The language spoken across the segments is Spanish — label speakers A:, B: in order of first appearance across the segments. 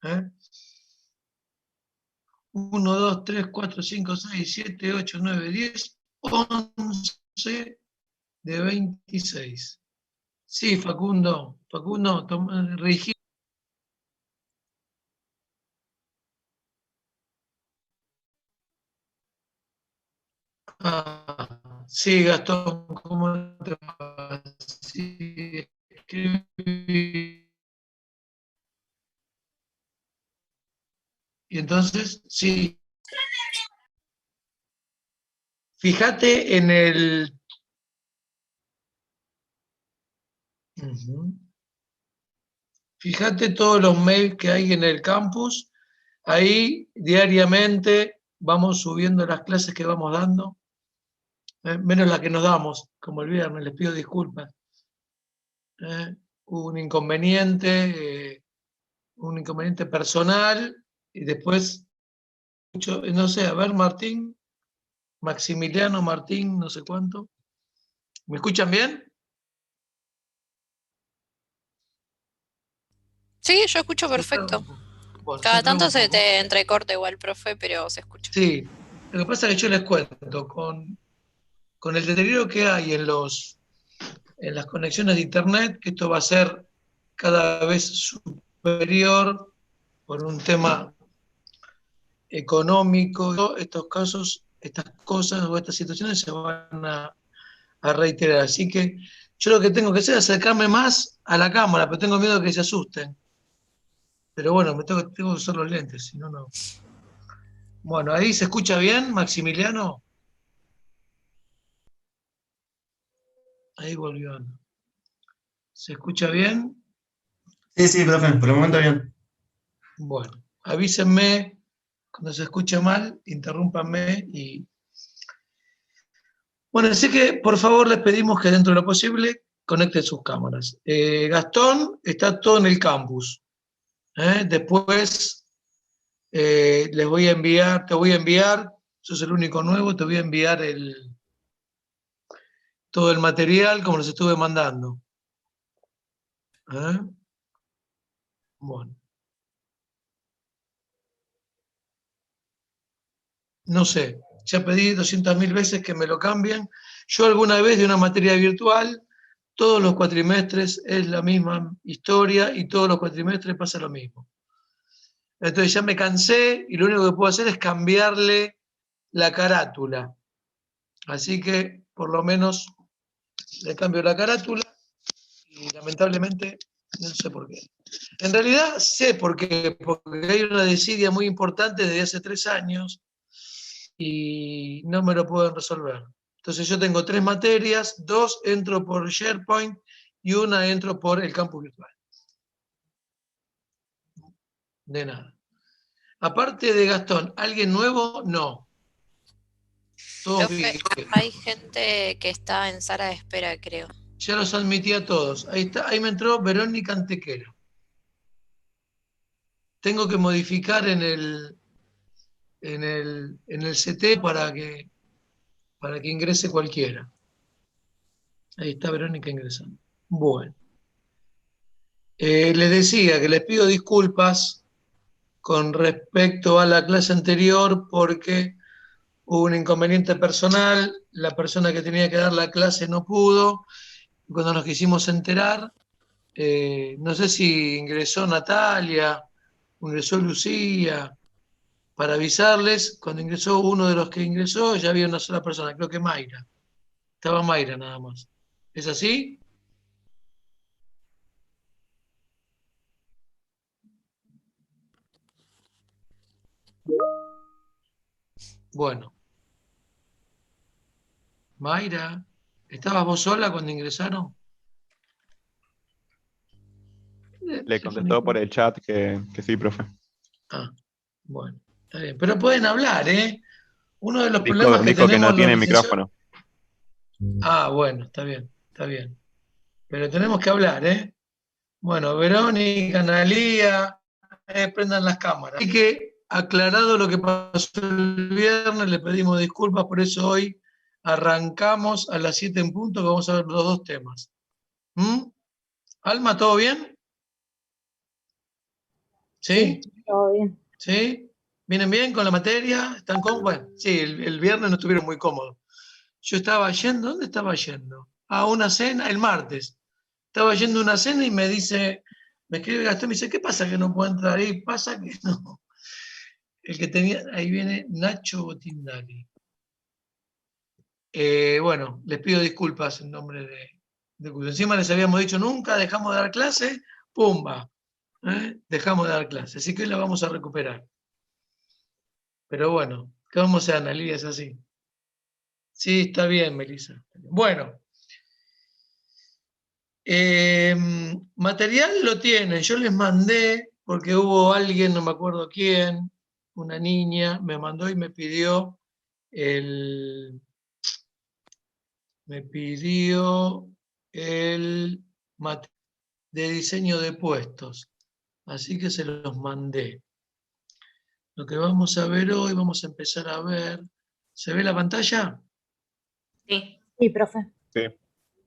A: ¿eh? 1, 2, 3, 4, 5, 6, 7, 8, 9, 10, 11 de 26. Sí, Facundo, redigí. Sí, Gastón, ¿cómo te va? Sí, escribí. Y entonces, sí, fíjate en el... Fíjate todos los mails que hay en el campus. Ahí diariamente vamos subiendo las clases que vamos dando, menos las que nos damos, como el viernes, les pido disculpas. Hubo un inconveniente personal, y después, no sé, a ver, Martín, Maximiliano Martín, no sé cuánto. ¿Me escuchan bien?
B: Sí, yo escucho
A: Se traba
B: perfecto.
A: un poco. Bueno, se
B: Cada
A: traba
B: tanto
A: un
B: se
A: poco.
B: te entrecorta igual, profe, pero se escucha.
A: Sí, lo que pasa es que yo les cuento, con el deterioro que hay en las conexiones de Internet, que esto va a ser cada vez superior por un tema económico, estos casos, estas cosas o estas situaciones se van a reiterar. Así que yo lo que tengo que hacer es acercarme más a la cámara, pero tengo miedo de que se asusten. Pero bueno, tengo que usar los lentes, si no, no. Bueno, ahí se escucha bien, Maximiliano. Ahí volvió Ana. ¿Se escucha bien?
C: Sí, sí, profe, por el momento bien.
A: Bueno, avísenme cuando se escuche mal, interrúmpanme y... Bueno, así que por favor les pedimos que dentro de lo posible conecten sus cámaras. Gastón está todo en el campus. Después les voy a enviar, te voy a enviar, sos el único nuevo, te voy a enviar todo el material como les estuve mandando. ¿Eh? Bueno, no sé, ya pedí 200.000 veces que me lo cambien. Yo alguna vez de una materia virtual, todos los cuatrimestres es la misma historia y todos los cuatrimestres pasa lo mismo. Entonces ya me cansé y lo único que puedo hacer es cambiarle la carátula. Así que por lo menos le cambio la carátula y lamentablemente no sé por qué. En realidad sé por qué, porque hay una desidia muy importante desde hace 3 años y no me lo pueden resolver. Entonces yo tengo 3 materias, 2 entro por SharePoint y una entro por el campus virtual. De nada. Aparte de Gastón, ¿alguien nuevo? No. Todos
B: Profe,
A: viejos.
B: hay gente que está en sala de espera, creo.
A: Ya los admití a todos. Ahí está, ahí me entró Verónica Antequera. Tengo que modificar en el CT para que ingrese cualquiera. Ahí está Verónica ingresando. Bueno. Les decía que les pido disculpas con respecto a la clase anterior porque hubo un inconveniente personal, la persona que tenía que dar la clase no pudo, y cuando nos quisimos enterar, no sé si ingresó Natalia, ingresó Lucía, para avisarles, cuando ingresó uno de los que ingresó, ya había una sola persona, creo que Mayra. Estaba Mayra nada más. ¿Es así? Bueno, Mayra, ¿estabas vos sola cuando ingresaron?
D: Le
A: Se fue
D: contestó por
A: Nico.
D: el chat que sí, profe.
A: Ah, bueno, está bien. Pero pueden hablar, ¿eh? Uno de los
D: Dijo,
A: problemas que
D: dijo que no
A: tenemos los
D: tiene
A: licenciados...
D: micrófono.
A: Ah, bueno, está bien, está bien. Pero tenemos que hablar, ¿eh? Bueno, Verónica, Analía, prendan las cámaras. Así que, aclarado lo que pasó el viernes, le pedimos disculpas, por eso hoy arrancamos a las 7 en punto, que vamos a ver los 2 temas. ¿Mm? Alma, ¿todo bien? ¿Sí?
E: Todo bien.
A: ¿Sí? ¿Vienen bien con la materia? ¿Están cómodos? Bueno, sí, el viernes no estuvieron muy cómodos. Yo estaba yendo, ¿dónde estaba yendo? A una cena, el martes. Estaba yendo a una cena y me dice, me escribe Gastón, me dice, ¿qué pasa que no puedo entrar ahí? Pasa que no. El que tenía, ahí viene Nacho Botindali. Bueno, les pido disculpas en nombre de Cuyo. Encima les habíamos dicho, nunca dejamos de dar clase, ¡pumba! Dejamos de dar clase, así que hoy la vamos a recuperar. Pero bueno, ¿qué vamos a hacer, Analia? Es así. Sí, está bien, Melissa. Bueno. Material lo tienen, yo les mandé, porque hubo alguien, no me acuerdo quién, una niña, me mandó y me pidió el de diseño de puestos, así que se los mandé. Lo que vamos a ver hoy, vamos a empezar a ver, ¿se ve la pantalla?
E: Sí. Sí, profe.
D: Sí.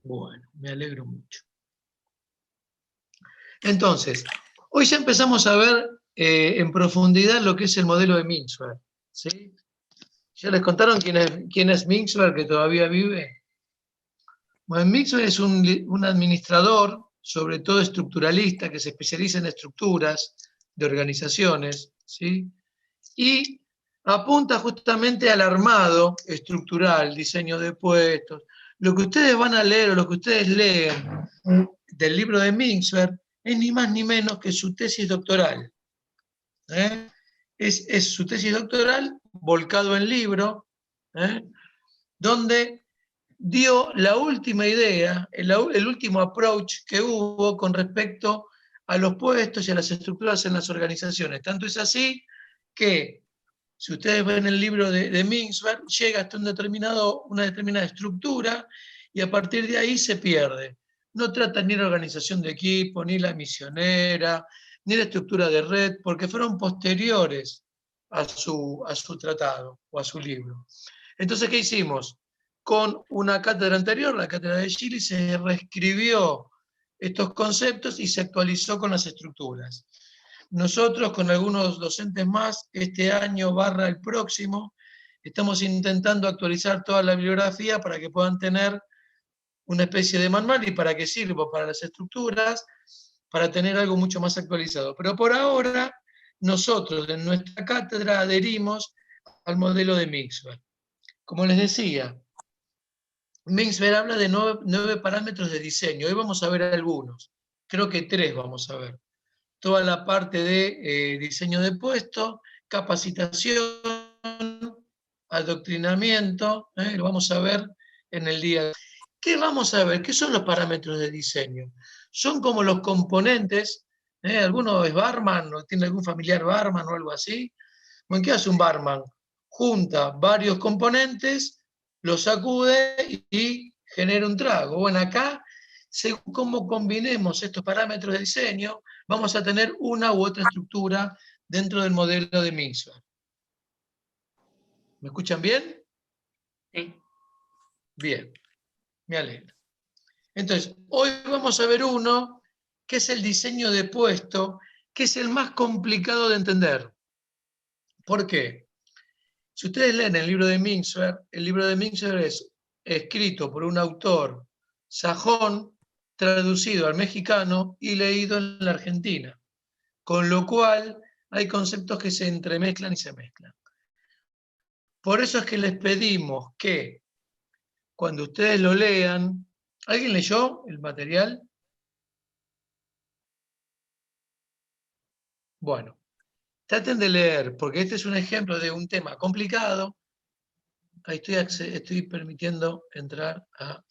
A: Bueno, me alegro mucho. Entonces, hoy ya empezamos a ver en profundidad lo que es el modelo de Mintzberg, ¿sí? ¿Ya les contaron quién es Mintzberg, que todavía vive? Bueno, Mintzberg es un administrador, sobre todo estructuralista, que se especializa en estructuras de organizaciones, ¿sí? Y apunta justamente al armado estructural, diseño de puestos. Lo que ustedes van a leer o lo que ustedes leen del libro de Mintzberg es ni más ni menos que su tesis doctoral. Es su tesis doctoral volcado en libro, donde dio la última idea, el último approach que hubo con respecto a los puestos y a las estructuras en las organizaciones. Tanto es así que, si ustedes ven el libro de Mintzberg, llega hasta una determinada estructura y a partir de ahí se pierde. No trata ni la organización de equipo, ni la misionera, ni la estructura de red, porque fueron posteriores a su tratado o a su libro. Entonces, ¿qué hicimos? Con una cátedra anterior, la cátedra de Chile, se reescribió estos conceptos y se actualizó con las estructuras. Nosotros, con algunos docentes más, este año / el próximo, estamos intentando actualizar toda la bibliografía para que puedan tener una especie de manual y para que sirva para las estructuras, para tener algo mucho más actualizado. Pero por ahora, nosotros en nuestra cátedra adherimos al modelo de Mintzberg. Como les decía, Mintzberg habla de 9 parámetros de diseño. Hoy vamos a ver algunos. Creo que 3 vamos a ver. Toda la parte de diseño de puesto, capacitación, adoctrinamiento, lo vamos a ver en el día. ¿Qué vamos a ver? ¿Qué son los parámetros de diseño? Son como los componentes, ¿alguno es barman o tiene algún familiar barman o algo así? Bueno, ¿qué hace un barman? Junta varios componentes, los sacude y genera un trago. Bueno, acá, según cómo combinemos estos parámetros de diseño, vamos a tener una u otra estructura dentro del modelo de Mintzberg. ¿Me escuchan bien?
E: Sí.
A: Bien, me alegro. Entonces, hoy vamos a ver uno que es el diseño de puesto, que es el más complicado de entender. ¿Por qué? Si ustedes leen el libro de Mintzberg es escrito por un autor sajón, traducido al mexicano y leído en la Argentina. Con lo cual hay conceptos que se entremezclan y se mezclan. Por eso es que les pedimos que cuando ustedes lo lean, ¿alguien leyó el material? Bueno, traten de leer, porque este es un ejemplo de un tema complicado. Ahí estoy permitiendo entrar a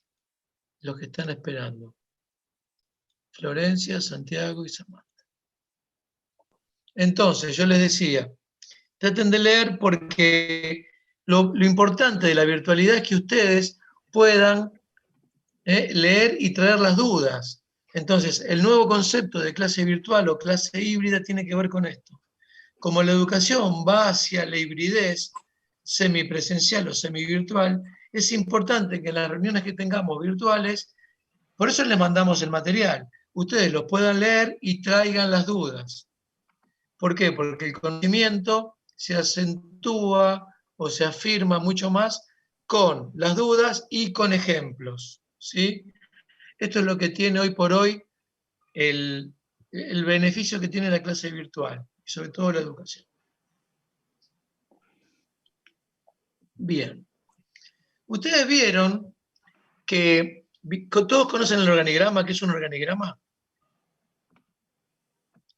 A: los que están esperando. Florencia, Santiago y Samantha. Entonces, yo les decía, traten de leer porque lo importante de la virtualidad es que ustedes puedan leer y traer las dudas. Entonces, el nuevo concepto de clase virtual o clase híbrida tiene que ver con esto. Como la educación va hacia la hibridez semipresencial o semivirtual, es importante que en las reuniones que tengamos virtuales, por eso les mandamos el material, ustedes lo puedan leer y traigan las dudas. ¿Por qué? Porque el conocimiento se acentúa o se afirma mucho más con las dudas y con ejemplos, ¿sí? Esto es lo que tiene hoy por hoy el beneficio que tiene la clase virtual, y sobre todo la educación. Bien. Ustedes vieron que todos conocen el organigrama. ¿Qué es un organigrama?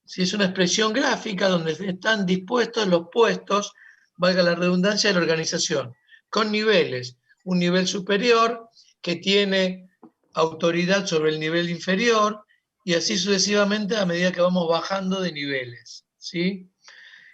A: Sí, es una expresión gráfica donde están dispuestos los puestos, valga la redundancia, de la organización, con niveles. Un nivel superior que tiene autoridad sobre el nivel inferior, y así sucesivamente a medida que vamos bajando de niveles, ¿sí?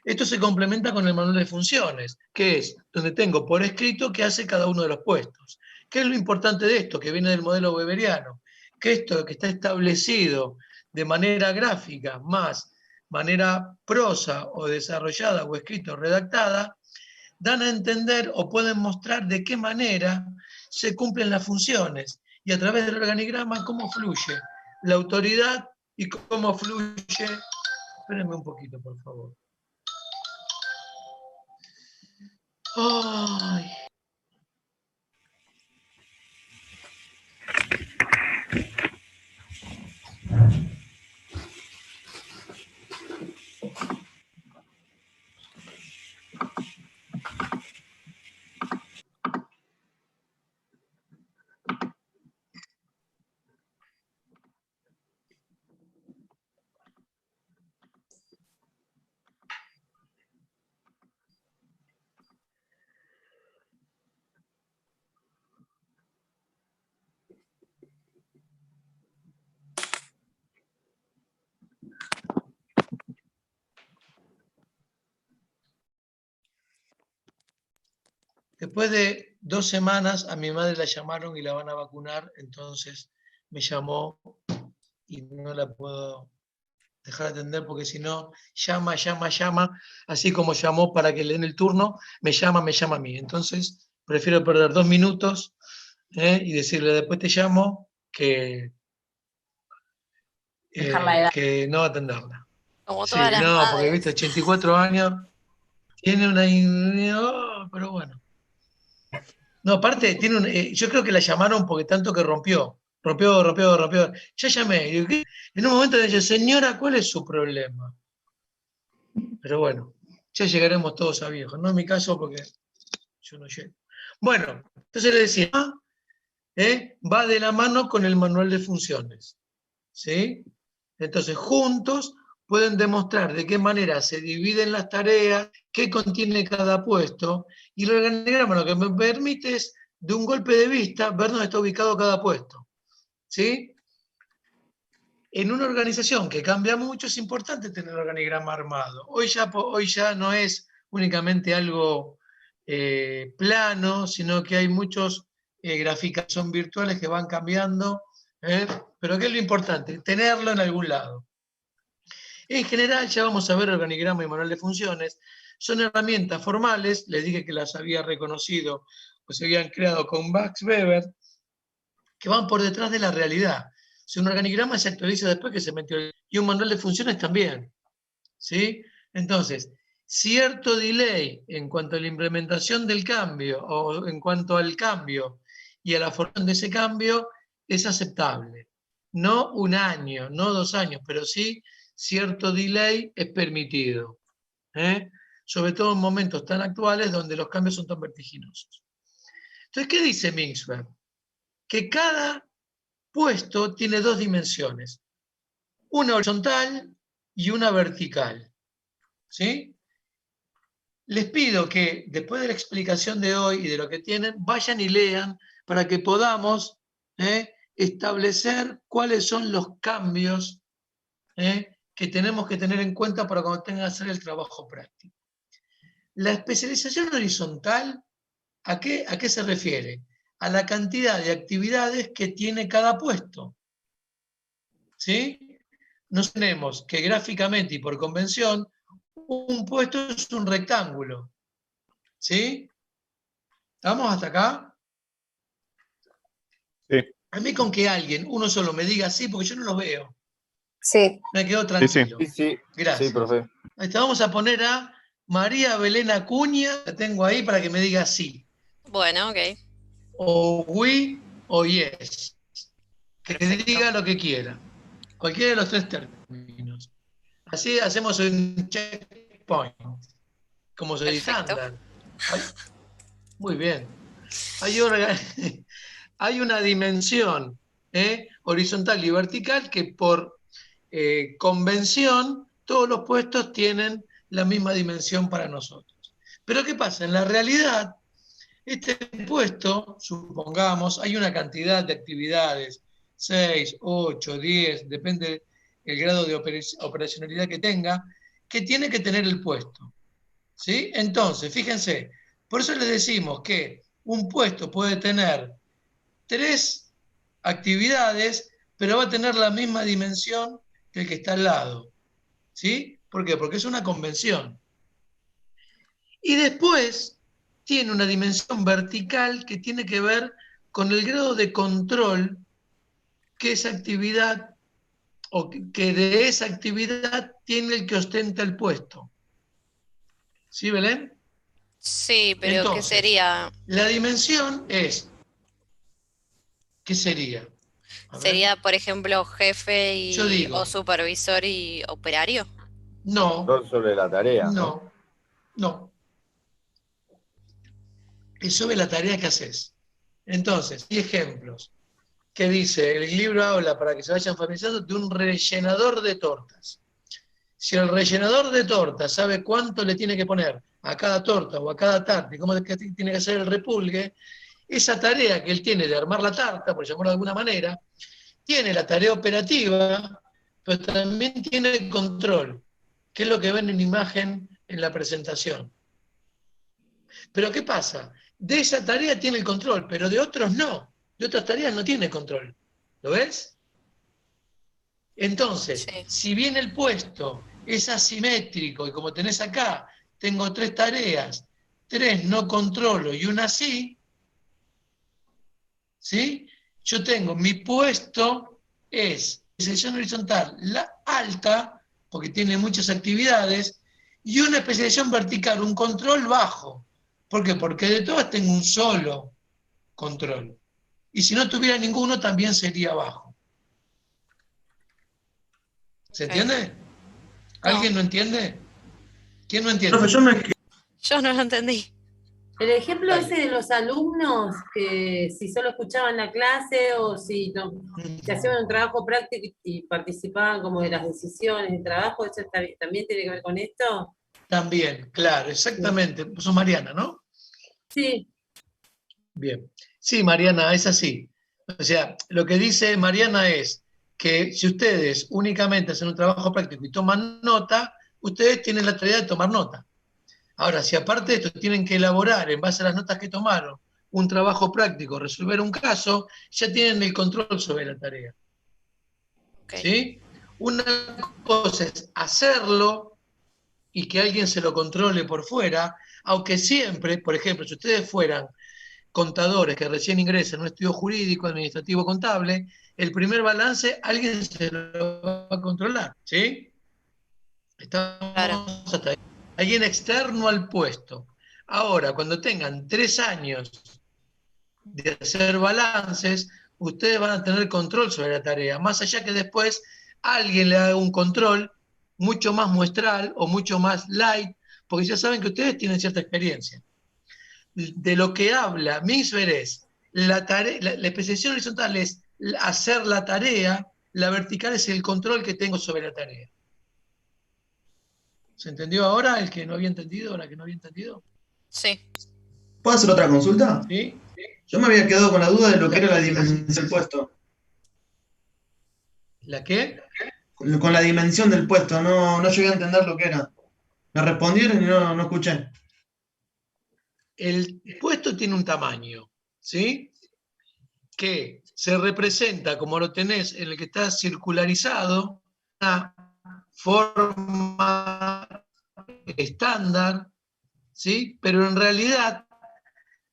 A: Esto se complementa con el manual de funciones, que es donde tengo por escrito qué hace cada uno de los puestos. ¿Qué es lo importante de esto? Que viene del modelo weberiano, que esto que está establecido de manera gráfica, más manera prosa o desarrollada o escrito o redactada, dan a entender o pueden mostrar de qué manera se cumplen las funciones y a través del organigrama cómo fluye la autoridad y cómo fluye... Espérenme un poquito, por favor. Ay. Después de 2 semanas a mi madre la llamaron y la van a vacunar, entonces me llamó y no la puedo dejar de atender porque si no, llama, así como llamó para que le den el turno, me llama a mí. Entonces prefiero perder 2 minutos y decirle después te llamo que que no atenderla.
B: Como
A: Sí,
B: todas las
A: no, porque viste,
B: madres.
A: 84 años, tiene una... oh, pero bueno. No, aparte, tiene yo creo que la llamaron porque tanto que rompió. Rompió. Ya llamé. Y digo, ¿qué? En un momento le dije, señora, ¿cuál es su problema? Pero bueno, ya llegaremos todos a viejos. No en mi caso porque yo no llego. Bueno, entonces le decía, va de la mano con el manual de funciones. ¿Sí? Entonces, juntos pueden demostrar de qué manera se dividen las tareas, qué contiene cada puesto, y el organigrama lo que me permite es, de un golpe de vista, ver dónde está ubicado cada puesto. ¿Sí? En una organización que cambia mucho, es importante tener el organigrama armado. Hoy ya no es únicamente algo plano, sino que hay muchos graficación virtuales que van cambiando. Pero ¿qué es lo importante? Tenerlo en algún lado. En general, ya vamos a ver organigrama y manual de funciones. Son herramientas formales, les dije que las había reconocido o se habían creado con Max Weber, que van por detrás de la realidad. Si un organigrama se actualiza después que se metió, y un manual de funciones también. ¿Sí? Entonces, cierto delay en cuanto a la implementación del cambio o en cuanto al cambio y a la formación de ese cambio es aceptable. No 1 año, no 2 años, pero sí cierto delay es permitido. Sobre todo en momentos tan actuales donde los cambios son tan vertiginosos. Entonces, ¿qué dice Mintzberg? Que cada puesto tiene 2 dimensiones, una horizontal y una vertical. ¿Sí? Les pido que después de la explicación de hoy y de lo que tienen, vayan y lean para que podamos establecer cuáles son los cambios que tenemos que tener en cuenta para cuando tengan que hacer el trabajo práctico. La especialización horizontal, ¿a qué se refiere? A la cantidad de actividades que tiene cada puesto. ¿Sí? Nos tenemos que gráficamente y por convención, un puesto es un rectángulo. ¿Sí? ¿Estamos hasta acá?
D: Sí.
A: A mí con que alguien, uno solo, me diga sí, porque yo no lo veo.
E: Sí.
A: Me quedo
D: Sí,
A: tranquilo.
F: Sí, sí.
A: Gracias.
F: Sí, profe.
A: Ahí está, vamos a poner a María Belén Acuña, la tengo ahí para que me diga sí,
B: Bueno, ok.
A: o oui, o yes. Que
B: Perfecto.
A: diga lo que quiera. Cualquiera de los tres términos. Así hacemos un checkpoint, como se dice
B: Perfecto.
A: estándar. Muy bien. Hay una dimensión horizontal y vertical que por convención todos los puestos tienen la misma dimensión para nosotros. Pero ¿qué pasa? En la realidad, este puesto, supongamos, hay una cantidad de actividades, 6, 8, 10, depende del grado de operacionalidad que tenga, que tiene que tener el puesto. ¿Sí? Entonces, fíjense, por eso les decimos que un puesto puede tener 3 actividades, pero va a tener la misma dimensión que el que está al lado. ¿Sí? ¿Por qué? Porque es una convención. Y después tiene una dimensión vertical que tiene que ver con el grado de control que esa actividad o que de esa actividad tiene el que ostenta el puesto. ¿Sí, Belén?
B: Sí, pero ¿qué
A: Entonces,
B: sería?
A: la dimensión es, ¿qué sería? A ver,
B: ¿Sería, por ejemplo, jefe
A: yo digo,
B: o supervisor y operario?
A: no,
F: Control sobre la tarea, ¿no?
A: no. Es sobre la tarea que haces. Entonces, hay ejemplos que dice, el libro habla, para que se vayan familiarizando, de un rellenador de tortas. Si el rellenador de tortas sabe cuánto le tiene que poner a cada torta o a cada tarta y cómo tiene que hacer el repulgue, esa tarea que él tiene de armar la tarta, por llamarlo de alguna manera, tiene la tarea operativa, pero también tiene el control, que es lo que ven en imagen en la presentación. Pero ¿qué pasa? De esa tarea tiene el control, pero de otros no. De otras tareas no tiene control. ¿Lo ves? Entonces,
B: Sí.
A: si bien el puesto es asimétrico y como tenés acá, tengo 3 tareas, 3 no controlo y una sí, ¿sí? Yo tengo mi puesto es especialización horizontal, la alta, porque tiene muchas actividades, y una especialización vertical, un control bajo. ¿Por qué? Porque de todas tengo un solo control. Y si no tuviera ninguno, también sería bajo. ¿Se
B: Ok.
A: entiende?
B: No,
A: ¿Alguien no entiende? ¿Quién no
C: Profe,
A: entiende?
B: yo no lo entendí.
G: El ejemplo
A: Dale.
G: ese de los alumnos, que si solo escuchaban la clase o si hacían un trabajo práctico y participaban como de las decisiones de trabajo, ¿eso también tiene que ver con esto?
A: También, claro, exactamente. Vos sos Mariana, ¿no?
G: Sí.
A: Bien. Sí, Mariana, es así. O sea, lo que dice Mariana es que si ustedes únicamente hacen un trabajo práctico y toman nota, ustedes tienen la tarea de tomar nota. Ahora, si aparte de esto tienen que elaborar en base a las notas que tomaron un trabajo práctico, resolver un caso, ya tienen el control sobre la tarea.
B: Ok.
A: ¿Sí? Una cosa es hacerlo y que alguien se lo controle por fuera, aunque siempre, por ejemplo, si ustedes fueran contadores que recién ingresan a un estudio jurídico, administrativo, contable, el primer balance alguien se lo va a controlar, ¿sí?
B: Claro.
A: Estamos hasta ahí. Alguien externo al puesto. Ahora, cuando tengan 3 años de hacer balances, ustedes van a tener control sobre la tarea, más allá que después alguien le haga un control mucho más muestral o mucho más light, porque ya saben que ustedes tienen cierta experiencia. De lo que habla Misber es la especialización horizontal es hacer la tarea, la vertical es el control que tengo sobre la tarea. ¿Se entendió ahora el que no había entendido, la que no había entendido?
B: Sí.
C: ¿Puedo hacer otra consulta?
A: ¿Sí?
C: Yo me había quedado con la duda de lo que era la
A: Dale.
C: dimensión del puesto.
A: ¿La qué?
C: Con la dimensión del puesto, no llegué a entender lo que era. Me respondieron y no escuché.
A: El puesto tiene un tamaño, ¿sí? Que se representa, como lo tenés en el que está circularizado, una forma estándar, ¿sí? Pero en realidad,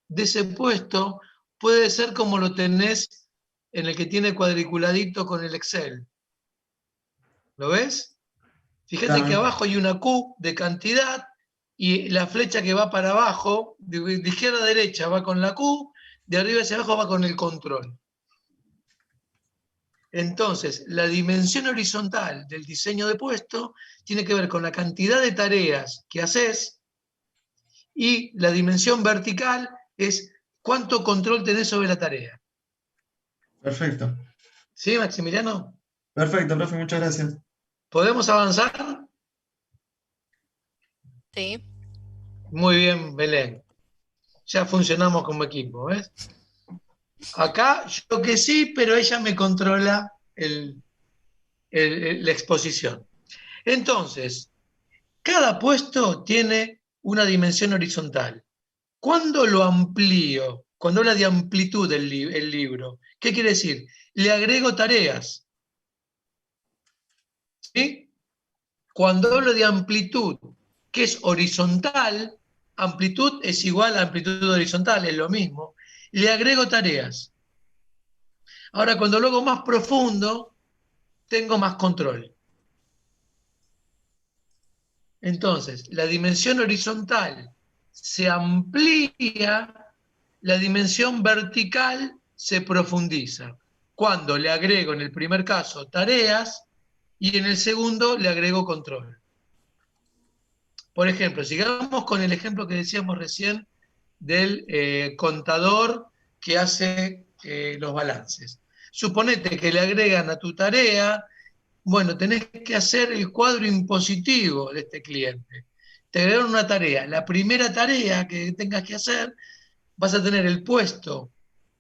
A: de ese puesto puede ser como lo tenés en el que tiene cuadriculadito con el Excel. ¿Lo ves? Fíjate que
C: Ah,
A: abajo hay una Q de cantidad y la flecha que va para abajo, de izquierda a derecha va con la Q, de arriba hacia abajo va con el control. Entonces, la dimensión horizontal del diseño de puesto tiene que ver con la cantidad de tareas que haces, y la dimensión vertical es cuánto control tenés sobre la tarea.
C: perfecto.
A: ¿Sí, Maximiliano?
C: Perfecto, profe, muchas gracias.
A: ¿Podemos avanzar?
B: Sí.
A: Muy bien, Belén. Ya funcionamos como equipo, ¿ves? Acá yo que sí, pero ella me controla la exposición. Entonces, cada puesto tiene una dimensión horizontal. ¿Cuándo lo amplío? Cuando habla de amplitud el libro. ¿Qué quiere decir? Le agrego tareas. ¿Sí? Cuando hablo de amplitud, que es horizontal, amplitud es igual a amplitud horizontal, es lo mismo. Le agrego tareas. Ahora, cuando lo hago más profundo, tengo más control. Entonces, la dimensión horizontal se amplía, la dimensión vertical se profundiza. Cuando le agrego, en el primer caso, tareas, y en el segundo le agrego control. Por ejemplo, sigamos con el ejemplo que decíamos recién del contador que hace los balances. Suponete que le agregan a tu tarea, bueno, tenés que hacer el cuadro impositivo de este cliente. Te agregaron una tarea. La primera tarea que tengas que hacer, vas a tener el puesto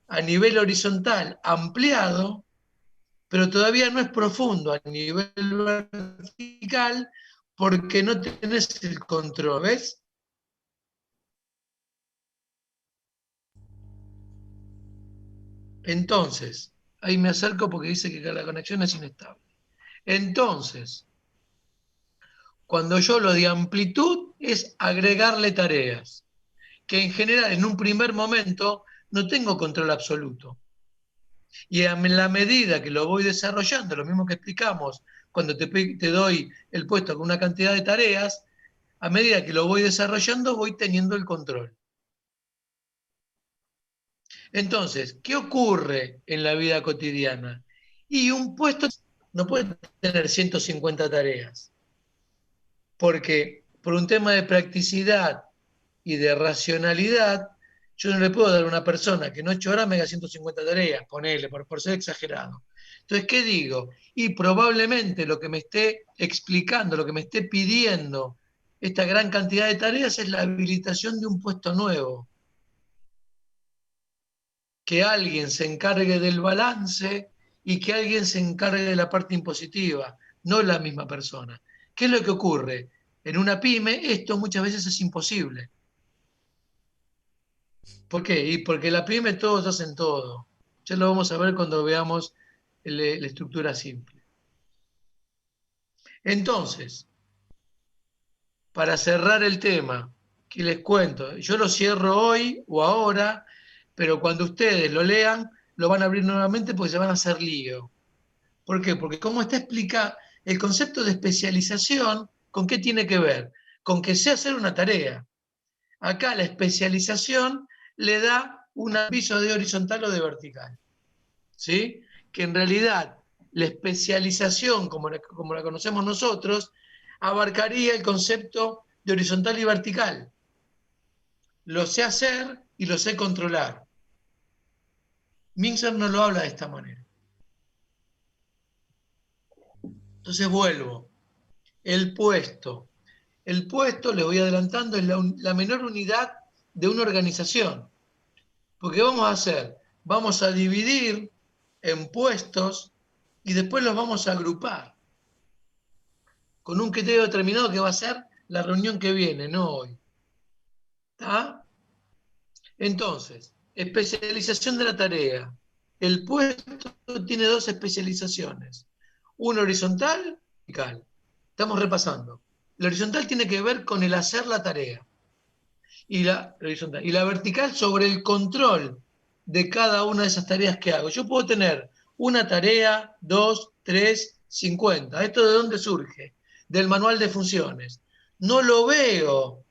A: a nivel horizontal ampliado, pero todavía no es profundo a nivel vertical porque no tenés el control, ¿ves? Entonces, ahí me acerco porque dice que la conexión es inestable. Entonces, cuando yo lo de amplitud es agregarle tareas, que en general en un primer momento no tengo control absoluto. Y en la medida que lo voy desarrollando, lo mismo que explicamos cuando te doy el puesto con una cantidad de tareas, a medida que lo voy desarrollando voy teniendo el control. Entonces, ¿qué ocurre en la vida cotidiana? Y un puesto no puede tener 150 tareas, porque por un tema de practicidad y de racionalidad, yo no le puedo dar a una persona que en 8 horas me haga 150 tareas, ponele, por ser exagerado. Entonces, ¿qué digo? Y probablemente lo que me esté explicando, lo que me esté pidiendo esta gran cantidad de tareas es la habilitación de un puesto nuevo. Que alguien se encargue del balance y que alguien se encargue de la parte impositiva, no la misma persona. ¿Qué es lo que ocurre? En una pyme esto muchas veces es imposible. ¿Por qué? Y porque la pyme todos hacen todo. Ya lo vamos a ver cuando veamos la estructura simple. Entonces, para cerrar el tema, que les cuento, yo lo cierro hoy o ahora, pero cuando ustedes lo lean, lo van a abrir nuevamente porque se van a hacer lío. ¿Por qué? Porque como está explicado, el concepto de especialización, ¿con qué tiene que ver? Con que sé hacer una tarea. Acá la especialización le da un aviso de horizontal o de vertical. ¿Sí? Que en realidad la especialización, como la conocemos nosotros, abarcaría el concepto de horizontal y vertical. Lo sé hacer y lo sé controlar. Minzer no lo habla de esta manera. Entonces vuelvo. El puesto. El puesto, les voy adelantando, es la menor unidad de una organización. Porque vamos a hacer, vamos a dividir en puestos y después los vamos a agrupar. Con un criterio determinado que va a ser la reunión que viene, no hoy. ¿Está? Entonces, especialización de la tarea. El puesto tiene dos especializaciones. Una horizontal y vertical. Estamos repasando. La horizontal tiene que ver con el hacer la tarea. Y la vertical sobre el control de cada una de esas tareas que hago. Yo puedo tener una tarea, 2, 3, 50. ¿Esto de dónde surge? Del manual de funciones. No lo veo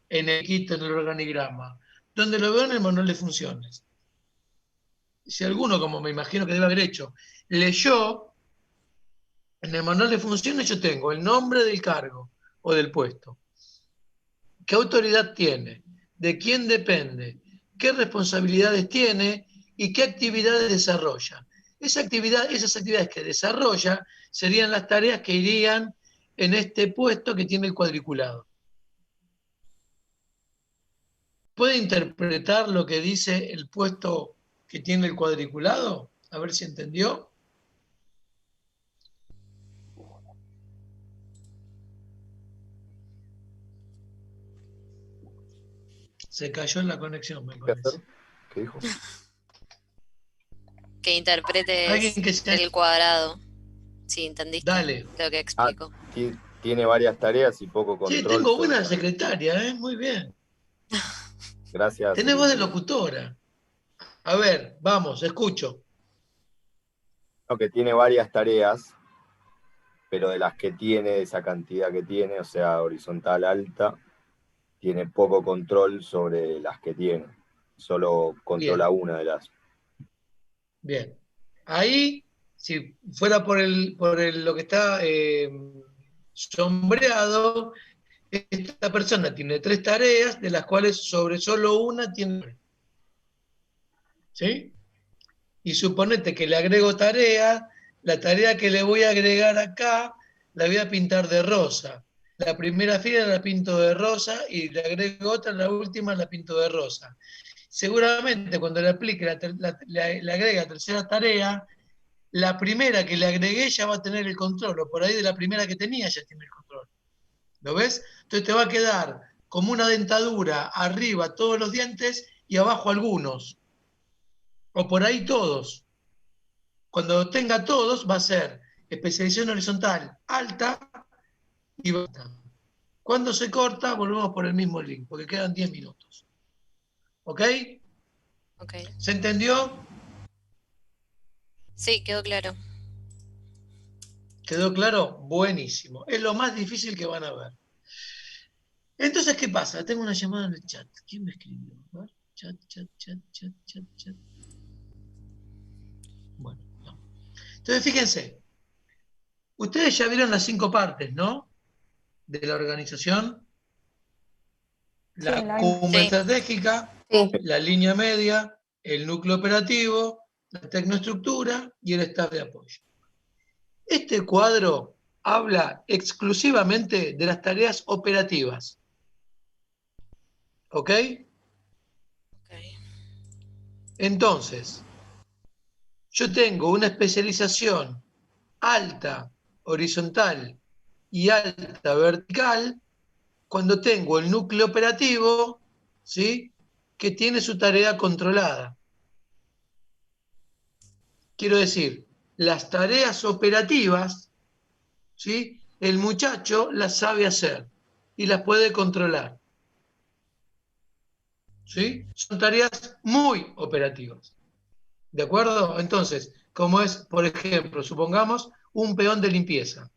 A: en el kit, en el organigrama. ¿Dónde lo veo? En el manual de funciones. Si alguno, como me imagino que debe haber hecho, leyó, en el manual de funciones yo tengo el nombre del cargo o del puesto. ¿Qué autoridad tiene? ¿De quién depende? ¿Qué responsabilidades tiene? ¿Y qué actividades desarrolla? Esas actividades que desarrolla serían las tareas que irían en este puesto que tiene el cuadriculado. ¿Puede interpretar lo que dice el puesto que tiene el cuadriculado? A ver si entendió. Se cayó en la conexión, me parece.
F: ¿Qué dijo?
B: Que interpretes
A: Alguien que sea...
B: el cuadrado. Sí, ¿entendiste?
A: Dale.
B: Lo que explico.
F: Tiene varias tareas y poco control.
A: Sí, tengo buena secretaria, muy bien.
F: Gracias.
A: Tenés voz de locutora. A ver, vamos, escucho.
F: No, que tiene varias tareas, pero de las que tiene, esa cantidad que tiene, o sea, horizontal alta, tiene poco control sobre las que tiene. Solo controla una de las.
A: Bien. Ahí, si fuera por lo que está sombreado, esta persona tiene 3 tareas, de las cuales sobre solo una tiene. ¿Sí? Y suponete que le agrego tarea, la tarea que le voy a agregar acá, la voy a pintar de rosa. La primera fila la pinto de rosa y le agrego otra, la última la pinto de rosa. Seguramente cuando le aplique, le agregue la tercera tarea, la primera que le agregué ya va a tener el control, o por ahí de la primera que tenía ya tiene el control. ¿Lo ves? Entonces te va a quedar como una dentadura, arriba todos los dientes y abajo algunos. O por ahí todos. Cuando tenga todos va a ser especialización horizontal alta y baja. Cuando se corta, volvemos por el mismo link, porque quedan 10 minutos. ¿Ok?
B: Ok.
A: ¿Se entendió?
B: Sí, quedó claro.
A: ¿Quedó claro? Buenísimo. Es lo más difícil que van a ver. Entonces, ¿qué pasa? Tengo una llamada en el chat. ¿Quién me escribió? A ver. Chat. Bueno, no. Entonces, fíjense. Ustedes ya vieron las 5 partes, ¿no? De la organización. La cumbre estratégica, la línea media, el núcleo operativo, la tecnoestructura y el staff de apoyo. Este cuadro habla exclusivamente de las tareas operativas. ¿Ok? Entonces, yo tengo una especialización alta, horizontal y alta vertical cuando tengo el núcleo operativo, ¿sí?, que tiene su tarea controlada. Quiero decir, las tareas operativas, ¿sí?, el muchacho las sabe hacer y las puede controlar. ¿Sí? Son tareas muy operativas. ¿De acuerdo? Entonces, como es, por ejemplo, supongamos un peón de limpieza.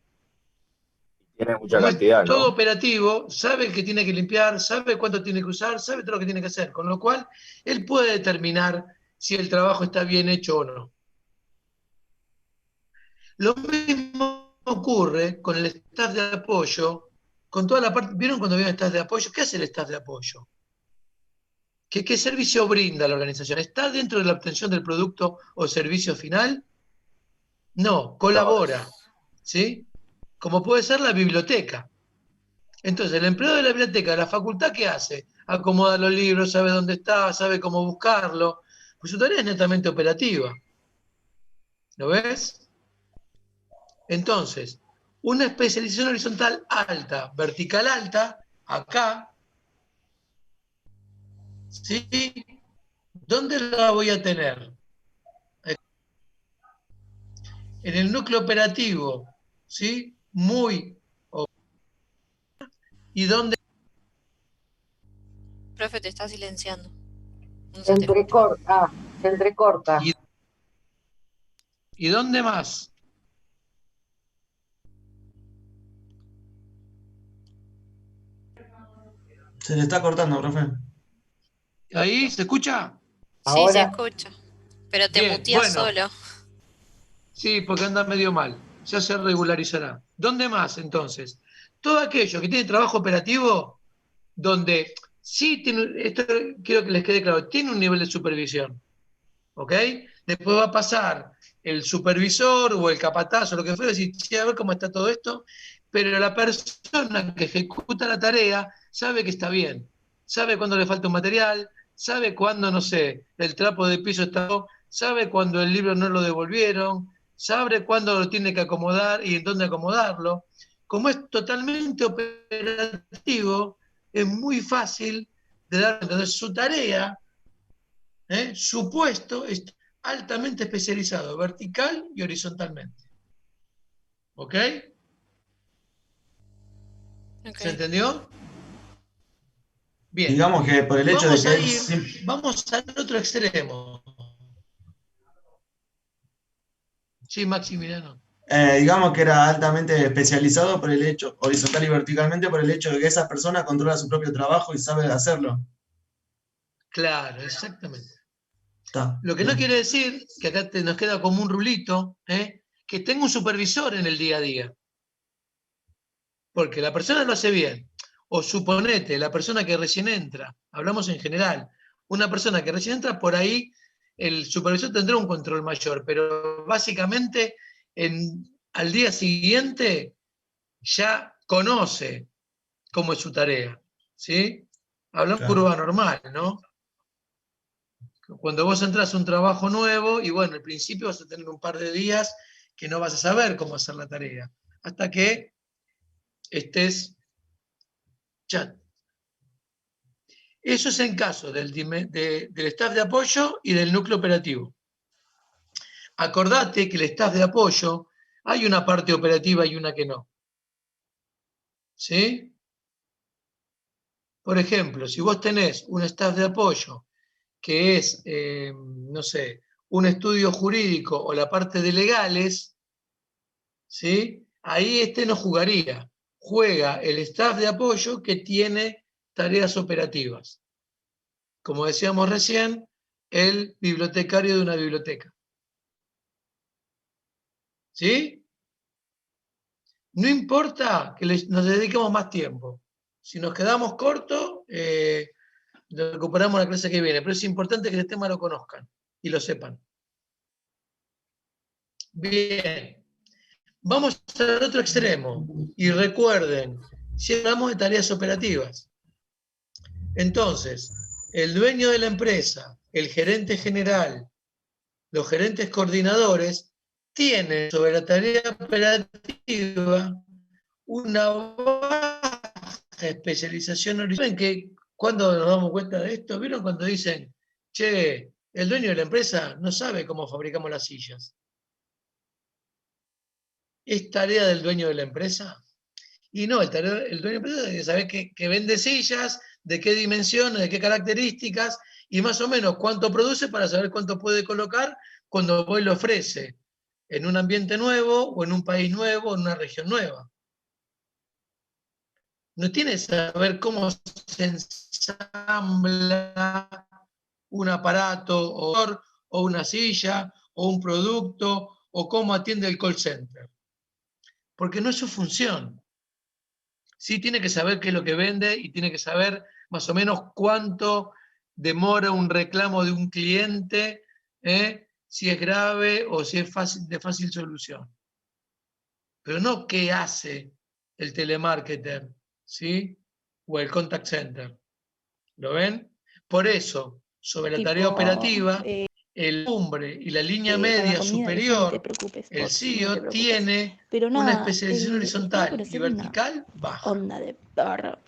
F: Tiene mucha
A: Como
F: cantidad,
A: es todo
F: ¿no?
A: operativo, sabe que tiene que limpiar, sabe cuánto tiene que usar, sabe todo lo que tiene que hacer, con lo cual él puede determinar si el trabajo está bien hecho o no. Lo mismo ocurre con el staff de apoyo, con toda la parte. ¿Vieron cuando viene el staff de apoyo? ¿Qué hace el staff de apoyo? ¿Qué servicio brinda la organización? ¿Está dentro de la obtención del producto o servicio final? No, colabora, ¿sí? Como puede ser la biblioteca. Entonces, el empleado de la biblioteca de la facultad, ¿qué hace? Acomoda los libros, sabe dónde está, sabe cómo buscarlo. Pues su tarea es netamente operativa. ¿Lo ves? Entonces, una especialización horizontal alta, vertical alta, acá, ¿sí? ¿Dónde la voy a tener? En el núcleo operativo, ¿sí? Muy. ¿Y dónde?
B: Profe, te está silenciando. No
E: Se entrecorta. Se entrecorta.
A: ¿Y dónde más?
C: Se le está cortando, profe.
A: ¿Ahí se escucha?
B: Sí, se
H: Ahora,
B: escucha. Pero te
A: Bien,
B: muteas
A: bueno.
B: solo.
A: Sí, porque anda medio mal. Ya se regularizará. ¿Dónde más, entonces? Todo aquello que tiene trabajo operativo, donde sí tiene, esto quiero que les quede claro, tiene un nivel de supervisión. ¿Ok? Después va a pasar el supervisor o el capataz o lo que fuera, y decir, sí, a ver cómo está todo esto, pero la persona que ejecuta la tarea sabe que está bien, sabe cuándo le falta un material, sabe cuándo, no sé, el trapo de piso está, sabe cuándo el libro no lo devolvieron, sabe cuándo lo tiene que acomodar y en dónde acomodarlo. Como es totalmente operativo, es muy fácil de dar, entonces su tarea, su puesto es altamente especializado, vertical y horizontalmente. ¿Ok?
B: Ok.
A: ¿Se entendió? Bien.
C: Digamos que por el hecho de
A: Vamos
C: que
A: a
C: él
A: ir, vamos al otro extremo. Sí, Maximiliano.
C: digamos que era altamente especializado por el hecho, horizontal y verticalmente, por el hecho de que esa persona controla su propio trabajo y sabe hacerlo.
A: Claro, exactamente.
C: Está.
A: Lo que no
C: Bien.
A: quiere decir, que acá nos queda como un rulito, que tenga un supervisor en el día a día. Porque la persona lo hace bien. O suponete, la persona que recién entra, hablamos en general, una persona que recién entra, por ahí el supervisor tendrá un control mayor, pero básicamente al día siguiente ya conoce cómo es su tarea. ¿Sí? Hablamos
C: Claro.
A: curva normal, ¿no? Cuando vos entras a un trabajo nuevo, y bueno, al principio vas a tener un par de días que no vas a saber cómo hacer la tarea, hasta que estés chat. Eso es en caso del staff de apoyo y del núcleo operativo. Acordate que el staff de apoyo, hay una parte operativa y una que no. ¿Sí? Por ejemplo, si vos tenés un staff de apoyo que es, no sé, un estudio jurídico o la parte de legales, ¿sí? Ahí no jugaría. Juega el staff de apoyo que tiene tareas operativas. Como decíamos recién, el bibliotecario de una biblioteca. ¿Sí? No importa que nos dediquemos más tiempo. Si nos quedamos cortos, lo recuperamos la clase que viene. Pero es importante que este tema lo conozcan y lo sepan. Bien. Vamos al otro extremo. Y recuerden, si hablamos de tareas operativas, entonces, el dueño de la empresa, el gerente general, los gerentes coordinadores, tienen sobre la tarea operativa una baja especialización horizontal. ¿Saben que cuando nos damos cuenta de esto? ¿Vieron cuando dicen, che, el dueño de la empresa no sabe cómo fabricamos las sillas? ¿Es tarea del dueño de la empresa? Y no, el dueño de la empresa tiene que saber que vende sillas, de qué dimensiones, de qué características, y más o menos cuánto produce para saber cuánto puede colocar cuando hoy lo ofrece en un ambiente nuevo, o en un país nuevo, o en una región nueva. No tiene que saber cómo se ensambla un aparato, o una silla, o un producto, o cómo atiende el call center. Porque no es su función. Sí tiene que saber qué es lo que vende y tiene que saber más o menos cuánto demora un reclamo de un cliente, si es grave o si es de fácil solución. Pero no qué hace el telemarketer, ¿sí? O el contact center. ¿Lo ven? Por eso, sobre la tarea operativa, el hombre y la línea media superior, el CEO tiene
I: Pero
A: una
I: nada,
A: especialización
I: estaba por
A: horizontal y
I: hacer una
A: vertical baja.
I: onda de barra,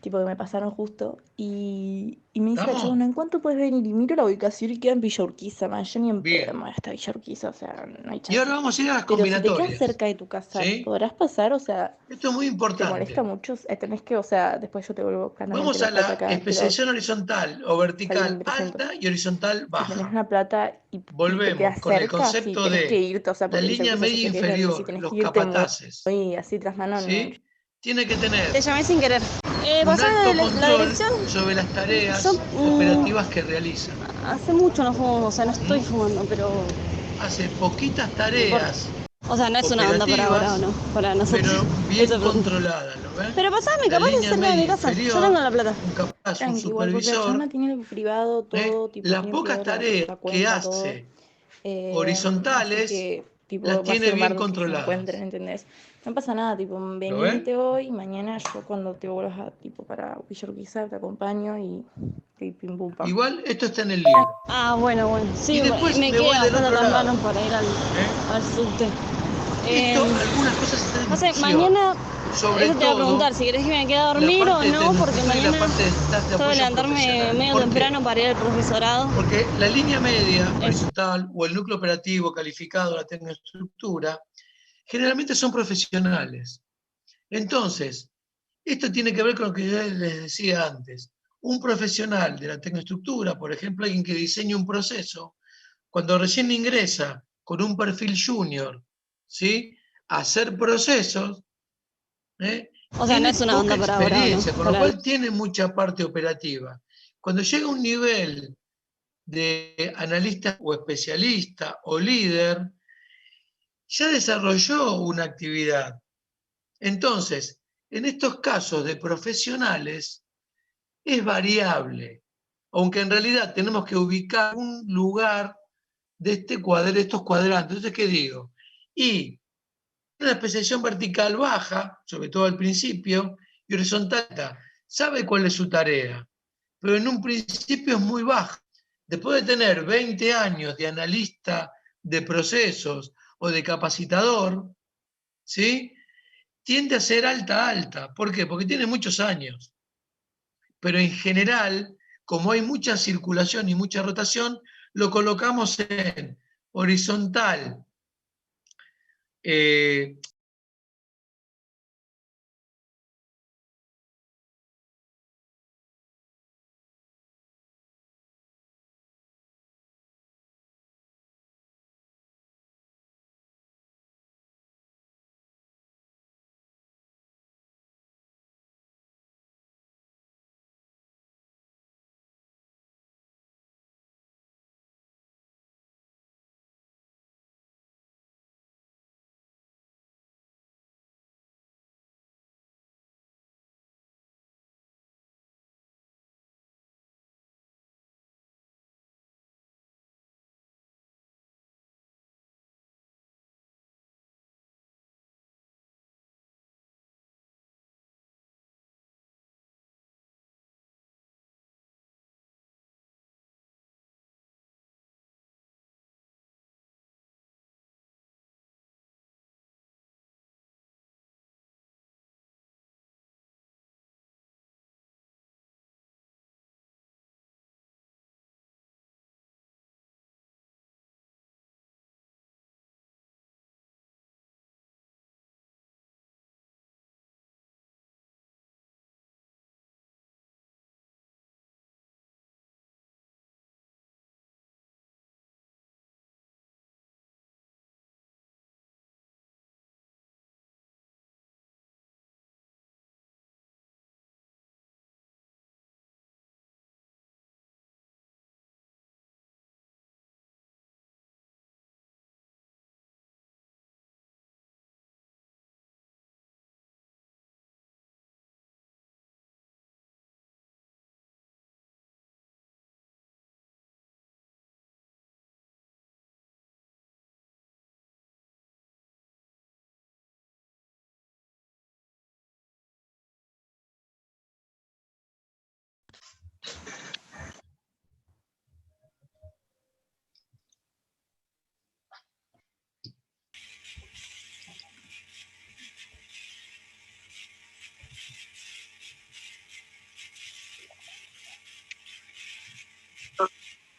I: tipo que me pasaron justo, y me dice la
A: ¿Estamos?
I: chabona, ¿en cuánto puedes venir? Y miro la ubicación y queda en Villa Urquiza, man, yo ni en
A: Bien.
I: pedo me voy hasta Villa Urquiza, o sea, no hay
A: Y
I: chance.
A: ahora vamos a ir a las
I: Pero si te quedas
A: combinatorias.
I: cerca de tu casa,
A: ¿Sí?
I: ¿podrás pasar? O sea,
A: Esto es muy
I: ¿te
A: importante.
I: molesta mucho? Tenés que, o sea, después yo te vuelvo claramente
A: Vamos a
I: la plata
A: la
I: acá, pero
A: especialización horizontal o
I: salir
A: vertical
I: me presento.
A: alta y horizontal
I: Si tenés
A: baja.
I: una plata y te
A: Volvemos
I: quedas
A: con el
I: cerca, sí,
A: concepto
I: tenés que
A: de
I: irte, o sea,
A: la
I: porque Villa
A: línea
I: Urquiza yo
A: media
I: sé que es grande, si
A: inferior,
I: tenés
A: los
I: que irte
A: capataces.
I: muy así tras mano, no.
A: ¿Sí? Tiene que tener
J: Te llamé sin querer.
A: un
H: pasame
A: alto
H: la
A: control
H: dirección.
A: sobre las tareas
H: Yo
A: operativas que realizan.
H: hace mucho no fumo, o sea, no estoy
A: ¿Mm?
H: fumando, pero
A: Hace poquitas
H: no importa.
A: tareas
H: O sea, no es una onda para ahora, ¿o
A: operativas,
H: no? Para nosotros.
A: pero
H: Eso
A: bien
H: pregunto.
A: controladas, ¿lo ven?
H: Pero pasame,
A: La
H: capaz es
A: línea
H: cerca de mi
A: media
H: casa. Yo tengo
A: inferior,
H: La Plata.
A: un capaz, un
I: Tranqui, igual, porque la
A: supervisor,
I: chabona tiene el privado todo, tipo,
A: las
I: tiene
A: pocas
I: privado
A: tareas
I: la
A: que
I: cuenta, todo.
A: hace
I: Así
A: horizontales,
I: que, tipo,
A: las
I: va a
A: tiene
I: ser
A: bien
I: bardo que se encuentren,
A: controladas.
I: ¿entendés? No pasa nada, tipo,
A: ¿Lo ven?
I: venite hoy y mañana yo cuando te vuelvas a, tipo, para Villa Urquiza te acompaño y pim pum pam.
A: Igual esto está en el libro.
H: Ah, bueno.
A: Y
H: Sí,
A: después
H: me
A: me voy
H: queda
A: del
H: bastante
A: otro
H: temprano
A: lado.
H: para ir al subte.
A: Esto, algunas cosas están en
H: No sé,
A: discusión.
H: mañana,
A: Sobre
H: eso te iba a preguntar,
A: todo
H: si querés que me quede a
A: la
H: dormir o
A: parte de
H: no, porque
A: tecnoescritura y la
H: mañana
A: parte de staff de
H: tengo que
A: apoyo
H: levantarme
A: profesional.
H: medio
A: ¿Por qué?
H: temprano para ir al profesorado.
A: Porque la línea media
H: Eso.
A: horizontal o el núcleo operativo calificado, la tecnoestructura, generalmente son profesionales. Entonces, esto tiene que ver con lo que yo les decía antes. Un profesional de la tecnoestructura, por ejemplo, alguien que diseña un proceso, cuando recién ingresa con un perfil junior, ¿sí? A hacer procesos,
H: O sea, no
A: tiene
H: es una
A: poca
H: onda para ahora, ¿o no?
A: experiencia, con lo cual tiene mucha parte operativa. Cuando llega a un nivel de analista o especialista o líder, ya desarrolló una actividad. Entonces, en estos casos de profesionales, es variable, aunque en realidad tenemos que ubicar un lugar de estos cuadrantes. Entonces, ¿qué digo? Y una especialización vertical baja, sobre todo al principio, y horizontal alta. Sabe cuál es su tarea, pero en un principio es muy baja. Después de tener 20 años de analista de procesos o de capacitador, ¿sí? Tiende a ser alta. ¿Por qué? Porque tiene muchos años. Pero en general, como hay mucha circulación y mucha rotación, lo colocamos en horizontal,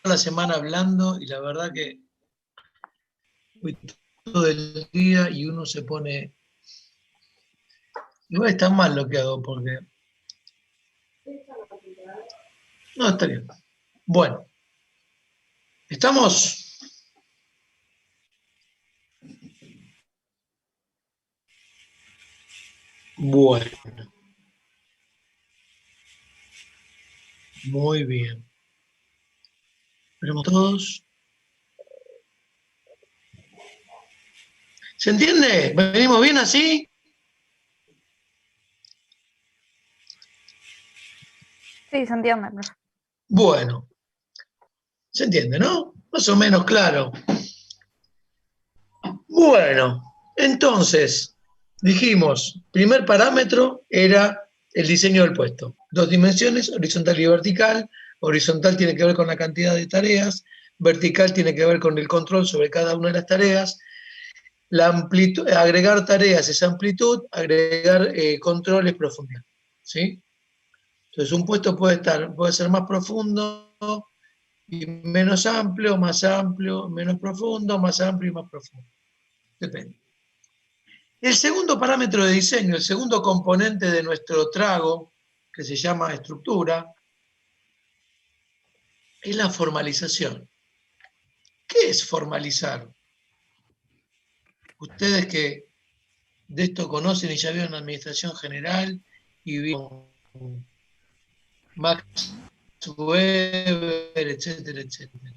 A: la semana hablando y la verdad que fui todo el día y uno se pone... Igual está mal lo que hago porque... No, está bien. Bueno, ¿estamos? Bueno. Muy bien. Esperemos todos. ¿Se entiende? ¿Venimos bien así?
J: Sí, se entiende, profe.
A: Bueno. ¿Se entiende, no? Más o menos claro. Bueno, entonces, dijimos, primer parámetro era el diseño del puesto. 2 dimensiones, horizontal y vertical. Horizontal tiene que ver con la cantidad de tareas, vertical tiene que ver con el control sobre cada una de las tareas. La amplitud, agregar tareas es amplitud, agregar control es profundidad. ¿Sí? Entonces un puesto puede ser más profundo y menos amplio, menos profundo, más amplio y más profundo. Depende. El segundo parámetro de diseño, el segundo componente de nuestro trago, que se llama estructura, es la formalización. ¿Qué es formalizar? Ustedes que de esto conocen y ya vieron administración general y vieron Max Weber, etcétera, etcétera.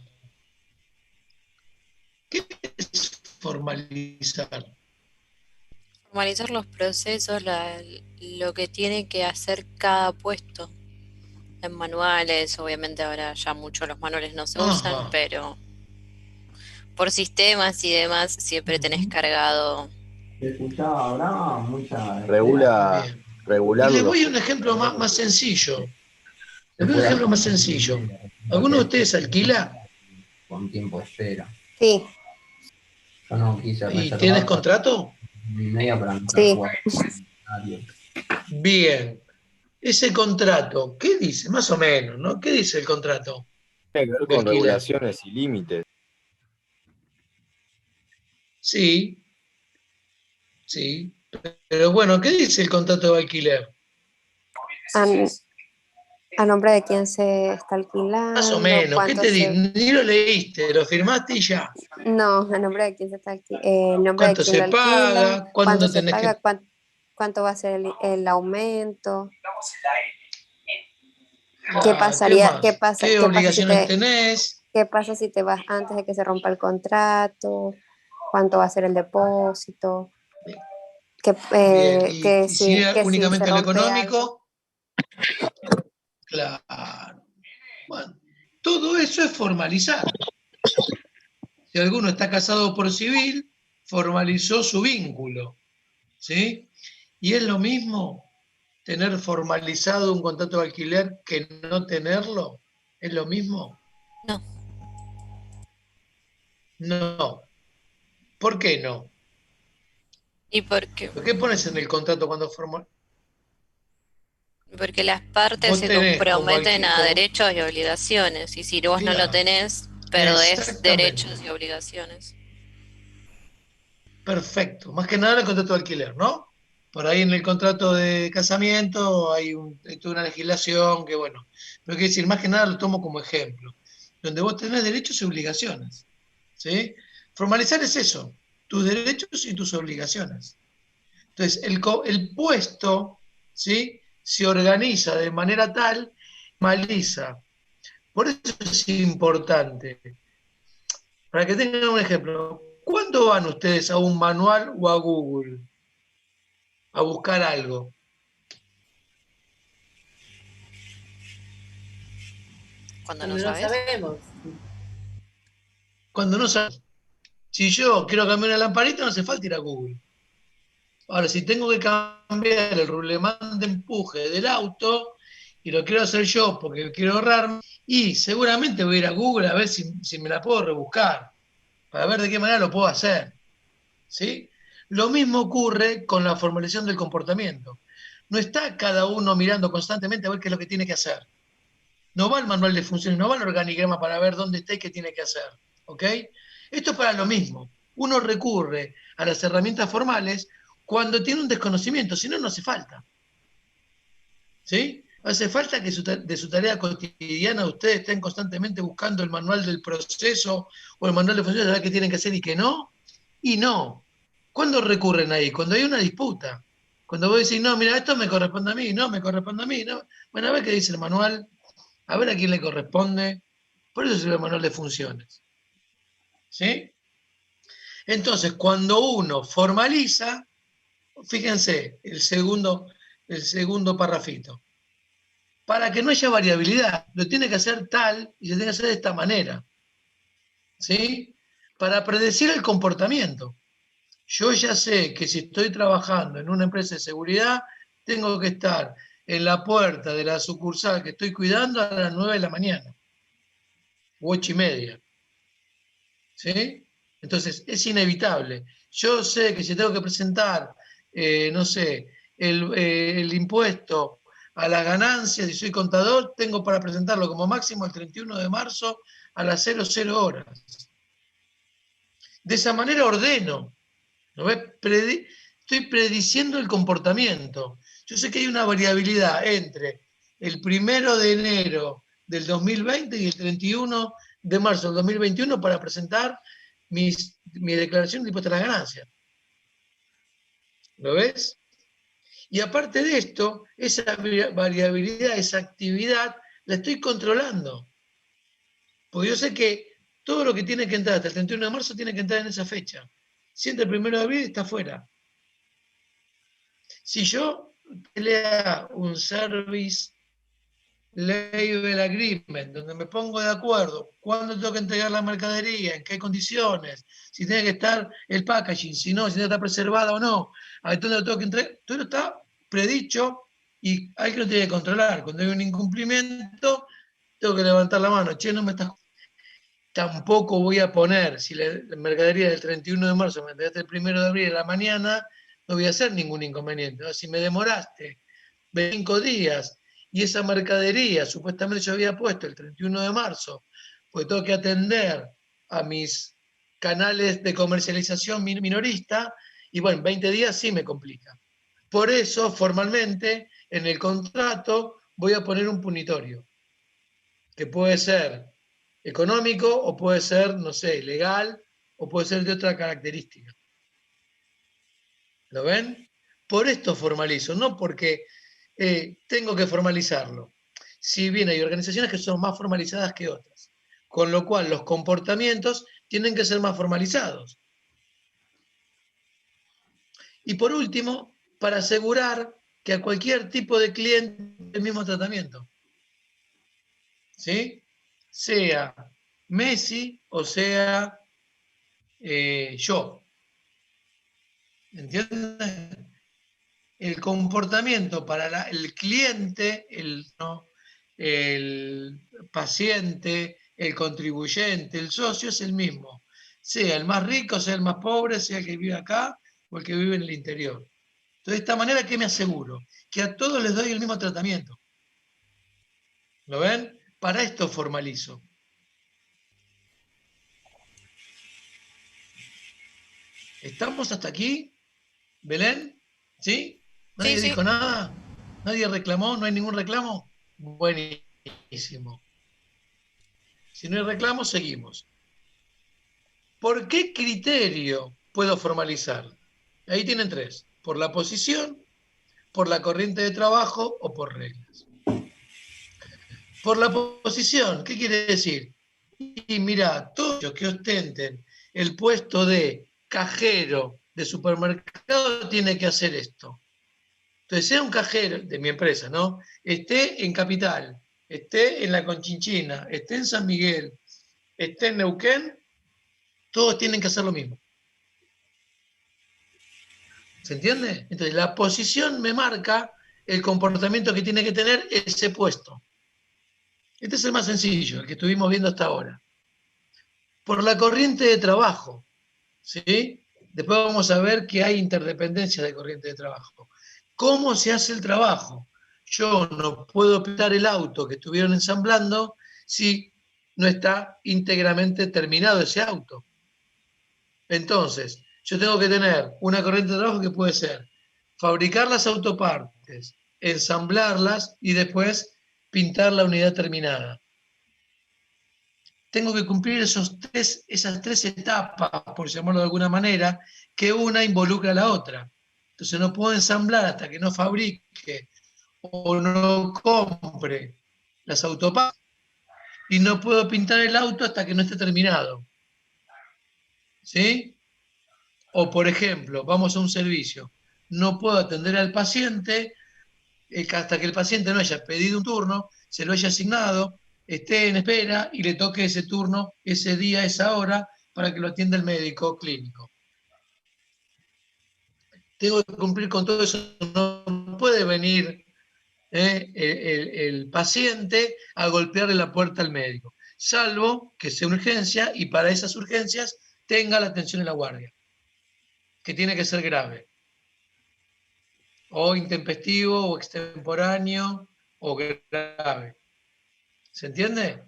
A: ¿Qué es formalizar?
B: Formalizar los procesos, lo que tiene que hacer cada puesto. En manuales, obviamente ahora ya mucho los manuales no se usan, pero por sistemas y demás siempre tenés cargado.
F: Regular.
A: Y les voy a un ejemplo más sencillo. ¿Alguno de ustedes alquila?
K: Con tiempo de espera.
E: Sí.
K: Yo no quise
A: ¿Y
K: reservar
A: tienes contrato?
K: media para no
E: Sí.
A: Bien. Ese contrato, ¿qué dice? Más o menos, ¿no? ¿Qué dice el contrato?
F: Tiene que ver con regulaciones y límites.
A: Sí. Sí. Pero bueno, ¿qué dice el contrato de alquiler?
E: A nombre de quién se está alquilando.
A: Más o menos. ¿Qué te dice? Ni lo leíste, lo firmaste y ya.
E: No, a nombre de quién se está alquilando.
A: ¿Cuánto se paga? ¿Cuándo
E: se
A: tenés
E: paga?
A: que...?
E: ¿Cuánto va a ser el aumento?
A: Ah,
E: ¿Qué pasaría?
A: más?
E: ¿Qué pasa?
A: ¿Qué
E: ¿Qué pasa
A: obligaciones
E: si
A: tenés?
E: ¿Qué pasa si te vas antes de que se rompa el contrato? ¿Cuánto va a ser el depósito?
A: Bien, ¿y si es
E: que
A: únicamente
E: se
A: lo
E: rompe
A: económico? Claro. Bueno, todo eso es formalizar. Si alguno está casado por civil, formalizó su vínculo. ¿Sí? Y es lo mismo tener formalizado un contrato de alquiler que no tenerlo. ¿Es lo mismo?
B: No.
A: No. ¿Por qué no?
B: ¿Y por qué?
A: ¿Por qué pones en el contrato cuando formalizas?
B: Porque las partes
A: Vos
B: se
A: tenés
B: comprometen a derechos y obligaciones, y si vos no lo tenés, perdés
A: Exactamente.
B: derechos y obligaciones.
A: Perfecto. Más que nada el contrato de alquiler, ¿no? Por ahí en el contrato de casamiento hay toda una legislación que, bueno, pero quiero decir, más que nada lo tomo como ejemplo, donde vos tenés derechos y obligaciones, ¿sí? Formalizar es eso, tus derechos y tus obligaciones. Entonces, el puesto, ¿sí?, se organiza de manera tal, formaliza. Por eso es importante. Para que tengan un ejemplo, ¿cuándo van ustedes a un manual o a Google a buscar algo?
B: Cuando
G: No
B: no sabes.
G: sabemos.
A: Cuando no sabes. Si yo quiero cambiar una lamparita, no hace falta ir a Google. Ahora, si tengo que cambiar el rulemán de empuje del auto y lo quiero hacer yo porque quiero ahorrarme, y seguramente voy a ir a Google a ver si me la puedo rebuscar, para ver de qué manera lo puedo hacer. ¿Sí? Lo mismo ocurre con la formalización del comportamiento. No está cada uno mirando constantemente a ver qué es lo que tiene que hacer. No va al manual de funciones, no va al organigrama para ver dónde está y qué tiene que hacer. ¿Ok? Esto es para lo mismo. Uno recurre a las herramientas formales cuando tiene un desconocimiento, si no, no hace falta. ¿Sí? Hace falta que de su tarea cotidiana ustedes estén constantemente buscando el manual del proceso o el manual de funciones de ver qué tienen que hacer y qué no. Y no. ¿Cuándo recurren ahí? Cuando hay una disputa. Cuando vos decís, no, mira, esto me corresponde a mí, no, me corresponde a mí. No. Bueno, a ver qué dice el manual. a ver a quién le corresponde. Por eso sirve el manual de funciones. ¿Sí? Entonces, cuando uno formaliza, fíjense, el segundo parrafito. Para que no haya variabilidad, lo tiene que hacer tal y se tiene que hacer de esta manera. ¿Sí? Para predecir el comportamiento. Yo ya sé que si estoy trabajando en una empresa de seguridad, tengo que estar en la puerta de la sucursal que estoy cuidando a las 9 de la mañana, u 8:30. ¿Sí? Entonces, es inevitable. Yo sé que si tengo que presentar, no sé, el impuesto a las ganancias, si soy contador, tengo para presentarlo como máximo el 31 de marzo a las 00 horas. De esa manera ordeno. ¿No ves? Estoy prediciendo el comportamiento. Yo sé que hay una variabilidad entre el 1 de enero del 2020 y el 31 de marzo del 2021 para presentar mi declaración de impuesto a las ganancias. ¿Lo ves? Y aparte de esto, esa variabilidad, esa actividad, la estoy controlando. Porque yo sé que todo lo que tiene que entrar hasta el 31 de marzo tiene que entrar en esa fecha. Si entra el 1 de abril, está fuera. Si yo lea un Service Label Agreement, donde me pongo de acuerdo cuándo tengo que entregar la mercadería, en qué condiciones, si tiene que estar el packaging, si no, si tiene que estar preservada o no, a dónde lo tengo que entregar, todo está predicho y hay que lo tiene que controlar. Cuando hay un incumplimiento, tengo que levantar la mano. Che, no me estás... Tampoco voy a poner, si la mercadería del 31 de marzo me entregaste el 1 de abril a la mañana, no voy a hacer ningún inconveniente. ¿No? Si me demoraste 25 días y esa mercadería supuestamente yo había puesto el 31 de marzo, pues tengo que atender a mis canales de comercialización minorista, y bueno, 20 días sí me complica. Por eso, formalmente, en el contrato voy a poner un punitorio, que puede ser económico o puede ser, no sé, legal o puede ser de otra característica. ¿Lo ven? Por esto formalizo, no porque tengo que formalizarlo. Si bien hay organizaciones que son más formalizadas que otras, con lo cual los comportamientos tienen que ser más formalizados. Y por último, para asegurar que a cualquier tipo de cliente el mismo tratamiento. ¿Sí? Sea Messi o sea yo. ¿Entiendes? El comportamiento para el cliente, el paciente, el contribuyente, el socio es el mismo. Sea el más rico, sea el más pobre, sea el que vive acá o el que vive en el interior. Entonces, de esta manera, ¿qué me aseguro? Que a todos les doy el mismo tratamiento. ¿Lo ven? Para esto formalizo. ¿Estamos hasta aquí? ¿Belén? ¿Sí? ¿Nadie dijo nada? ¿Nadie reclamó? ¿No hay ningún reclamo? Buenísimo. Si no hay reclamo, seguimos. ¿Por qué criterio puedo formalizar? Ahí tienen tres. Por la posición, por la corriente de trabajo o por reglas. Por la posición, ¿qué quiere decir? Y mira, todos los que ostenten el puesto de cajero de supermercado tiene que hacer esto. Entonces, sea un cajero de mi empresa, ¿no? Esté en Capital, esté en La Conchinchina, esté en San Miguel, esté en Neuquén, todos tienen que hacer lo mismo. ¿Se entiende? Entonces, la posición me marca el comportamiento que tiene que tener ese puesto. Este es el más sencillo, el que estuvimos viendo hasta ahora. Por la corriente de trabajo, ¿sí? Después vamos a ver que hay interdependencia de corriente de trabajo. ¿Cómo se hace el trabajo? Yo no puedo pintar el auto que estuvieron ensamblando si no está íntegramente terminado ese auto. Entonces, yo tengo que tener una corriente de trabajo que puede ser fabricar las autopartes, ensamblarlas y después pintar la unidad terminada. Tengo que cumplir esas tres etapas, por llamarlo de alguna manera, que una involucra a la otra. Entonces no puedo ensamblar hasta que no fabrique o no compre las autopistas, y no puedo pintar el auto hasta que no esté terminado. ¿Sí? O, por ejemplo, vamos a un servicio, no puedo atender al paciente hasta que el paciente no haya pedido un turno, se lo haya asignado, esté en espera y le toque ese turno, ese día, esa hora, para que lo atienda el médico clínico. Tengo que cumplir con todo eso, no puede venir el paciente a golpearle la puerta al médico, salvo que sea una urgencia y para esas urgencias tenga la atención en la guardia, que tiene que ser grave, o intempestivo, o extemporáneo, o grave. ¿Se entiende?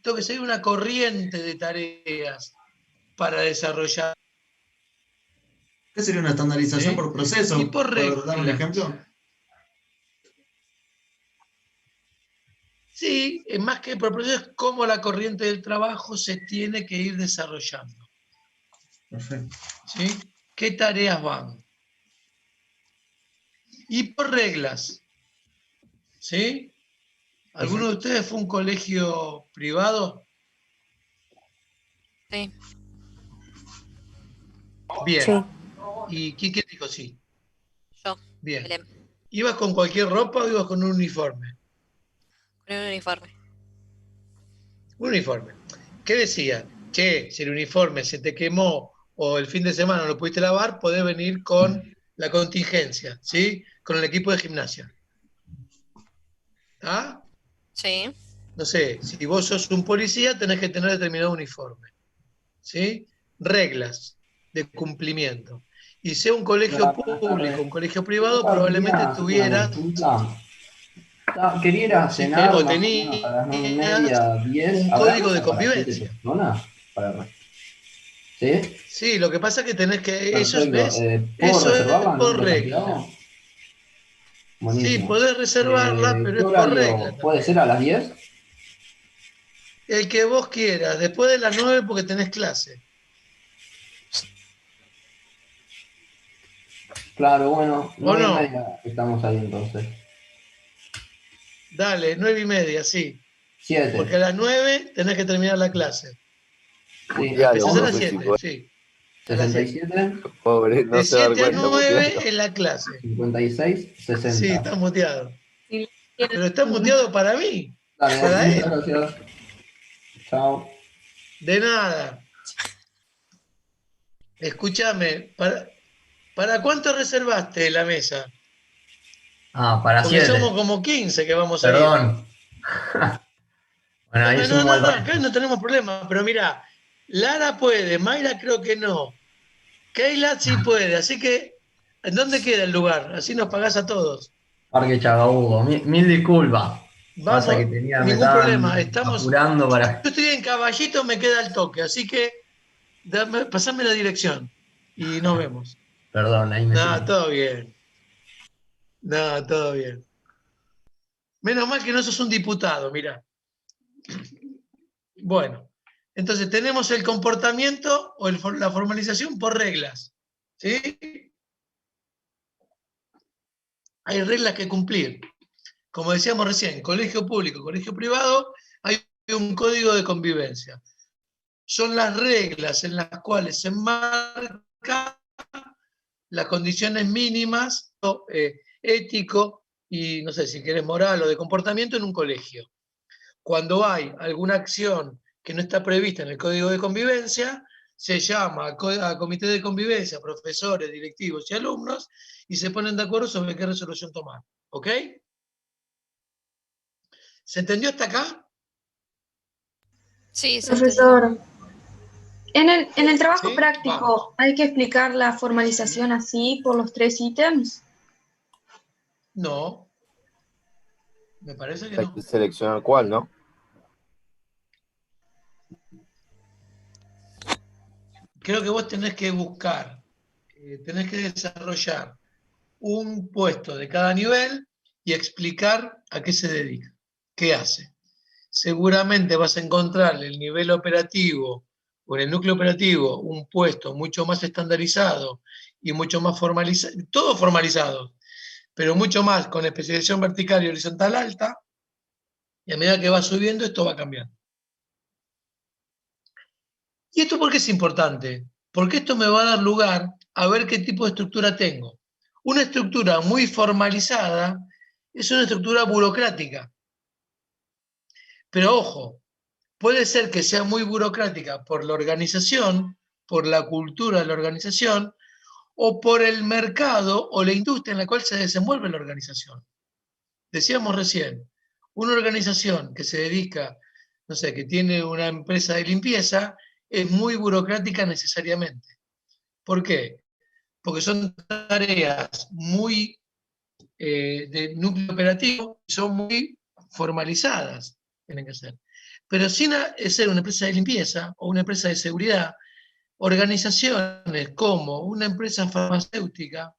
A: Tengo que seguir una corriente de tareas para desarrollar.
C: ¿Qué sería una estandarización por proceso?
A: Y por reglas.
C: ¿Por dar un ejemplo?
A: Sí, más que por proceso, es cómo la corriente del trabajo se tiene que ir desarrollando.
C: Perfecto.
A: ¿Sí? ¿Qué tareas van? Y por reglas. ¿Sí? ¿Alguno de ustedes fue a un colegio privado?
B: Sí.
A: Bien.
E: Sí.
A: ¿Y Quique dijo sí?
B: Yo.
A: Bien.
B: Belén.
A: ¿Ibas con cualquier ropa o ibas con un uniforme?
B: Con un uniforme.
A: Un uniforme. ¿Qué decía? Che, si el uniforme se te quemó o el fin de semana no lo pudiste lavar, podés venir con la contingencia, ¿sí? Con el equipo de gimnasia. ¿Ah?
B: Sí.
A: No sé, si vos sos un policía, tenés que tener determinado uniforme. ¿Sí? Reglas de cumplimiento. Y sea un colegio público, un colegio privado, probablemente tuvieras...
K: Quería ir a
A: Sí,
K: cenar
A: o
K: más o menos a las 9:30, 10.
A: un
K: ¿Habrá
A: código de
K: mesa para 7
A: convivencia.
K: personas? ¿Sí?
A: Sí, lo que pasa es que tenés que... Eso es,
K: Perfecto.
A: ¿ves?
K: ¿Puedo
A: Eso es
K: reservarla en
A: por
K: nombre de
A: regla.
K: Santiago?
A: Sí,
K: Buenísimo.
A: podés reservarla, pero
K: ¿Qué
A: es por regla
K: horario? ¿Puede
A: también.
K: ser a las 10?
A: El que vos quieras, después de las 9 porque tenés clase.
K: Claro, bueno,
A: ¿O
K: 9:30
A: no?
K: estamos ahí entonces.
A: Dale, 9:30, sí.
K: 7.
A: Porque a las 9 tenés que terminar la clase.
K: Sí,
A: Empezás a las
F: profe,
A: 7,
F: chico.
A: sí. A las 7.
K: 67,
F: Pobre, no
A: De
F: se va a dar
A: 7 a
F: cuenta,
A: 9
F: mutealo.
A: en la clase.
K: 56,
A: Sí,
K: 60.
A: está muteado. Pero está muteado para mí.
K: Dale,
A: Para
K: muchas
A: él.
K: gracias. Chao.
A: De nada. Escúchame, ¿para cuánto reservaste la mesa?
L: Para
A: Porque
L: 7.
A: somos como 15 que vamos a ir.
L: Perdón. Bueno, ahí
A: No,
L: sumo el
A: acá
L: resto.
A: no tenemos problema, pero mira, Lara puede, Mayra creo que no, Keila sí puede, así que, ¿en dónde queda el lugar? Así nos pagás a todos.
L: Parque Chagabugo. Mil disculpas. Pasa que
A: Vamos,
L: me
A: ningún problema,
L: estaban apurando
A: yo
L: para...
A: estoy en Caballito, me queda el toque, así que pasame la dirección y nos vemos.
L: Perdón, ahí me
A: Nada,
L: sumo.
A: todo bien. Nada, todo bien. Menos mal que no sos un diputado, mirá. Bueno, entonces tenemos el comportamiento o la formalización por reglas. ¿Sí? Hay reglas que cumplir. Como decíamos recién, colegio público, colegio privado, hay un código de convivencia. Son las reglas en las cuales se enmarcan las condiciones mínimas, ético y, no sé, si querés, moral o de comportamiento en un colegio. Cuando hay alguna acción que no está prevista en el código de convivencia, se llama a comité de convivencia, profesores, directivos y alumnos, y se ponen de acuerdo sobre qué resolución tomar. ¿Ok? ¿Se entendió hasta acá?
B: Sí, se
J: Profesor, en el trabajo
A: ¿Sí?
J: práctico, ¿hay que explicar la formalización así por los 3 ítems?
A: No. Me parece que
F: Hay
A: no.
F: que seleccionar cuál, ¿no?
A: Creo que vos tenés que buscar, tenés que desarrollar un puesto de cada nivel y explicar a qué se dedica, qué hace. Seguramente vas a encontrar en el nivel operativo o en el núcleo operativo un puesto mucho más estandarizado y mucho más formalizado, todo formalizado, pero mucho más con especialización vertical y horizontal alta, Y a medida que va subiendo, esto va cambiando. ¿Y esto por qué es importante? Porque esto me va a dar lugar a ver qué tipo de estructura tengo. Una estructura muy formalizada es una estructura burocrática. Pero ojo, puede ser que sea muy burocrática por la organización, por la cultura de la organización, o por el mercado o la industria en la cual se desenvuelve la organización. Decíamos recién, una organización que se dedica, no sé, que tiene una empresa de limpieza, es muy burocrática necesariamente. ¿Por qué? Porque son tareas muy de núcleo operativo y son muy formalizadas, tienen que ser. Pero sin ser una empresa de limpieza o una empresa de seguridad, organizaciones como una empresa farmacéutica,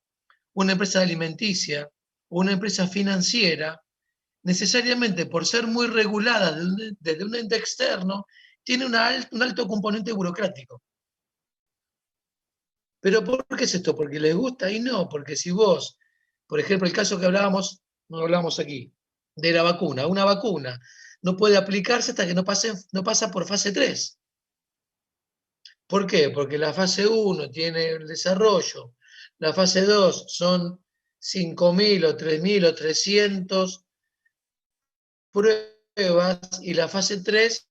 A: una empresa alimenticia o una empresa financiera, necesariamente por ser muy reguladas desde un ente externo, tiene un alto componente burocrático. ¿Pero por qué es esto? ¿Porque les gusta? Y no, porque si vos, por ejemplo, el caso que hablábamos, no hablamos aquí, de la vacuna, una vacuna no puede aplicarse hasta que no pasa por fase 3. ¿Por qué? Porque la fase 1 tiene el desarrollo, la fase 2 son 5.000 o 3.000 o 300 pruebas y la fase 3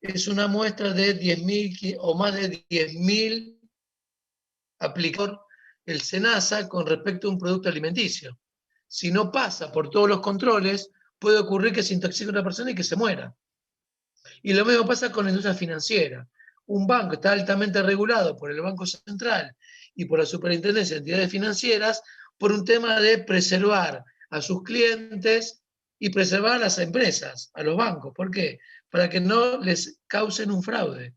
A: es una muestra de 10.000 o más de 10.000 aplicó el SENASA con respecto a un producto alimenticio. Si no pasa por todos los controles, puede ocurrir que se intoxique una persona y que se muera. Y lo mismo pasa con la industria financiera. Un banco está altamente regulado por el Banco Central y por la Superintendencia de Entidades Financieras por un tema de preservar a sus clientes y preservar a las empresas, a los bancos. ¿Por qué? Para que no les causen un fraude.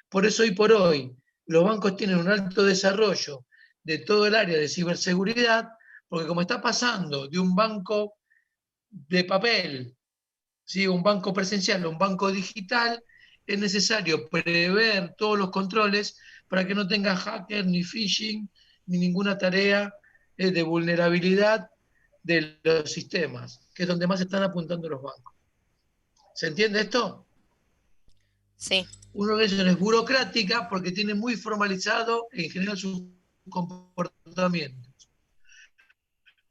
A: Por eso hoy por hoy los bancos tienen un alto desarrollo de todo el área de ciberseguridad, porque como está pasando de un banco de papel, ¿sí?, un banco presencial a un banco digital, es necesario prever todos los controles para que no tenga hacker, ni phishing, ni ninguna tarea de vulnerabilidad de los sistemas, que es donde más están apuntando los bancos. ¿Se entiende esto?
B: Sí.
A: Una organización es burocrática porque tiene muy formalizado en general sus comportamientos.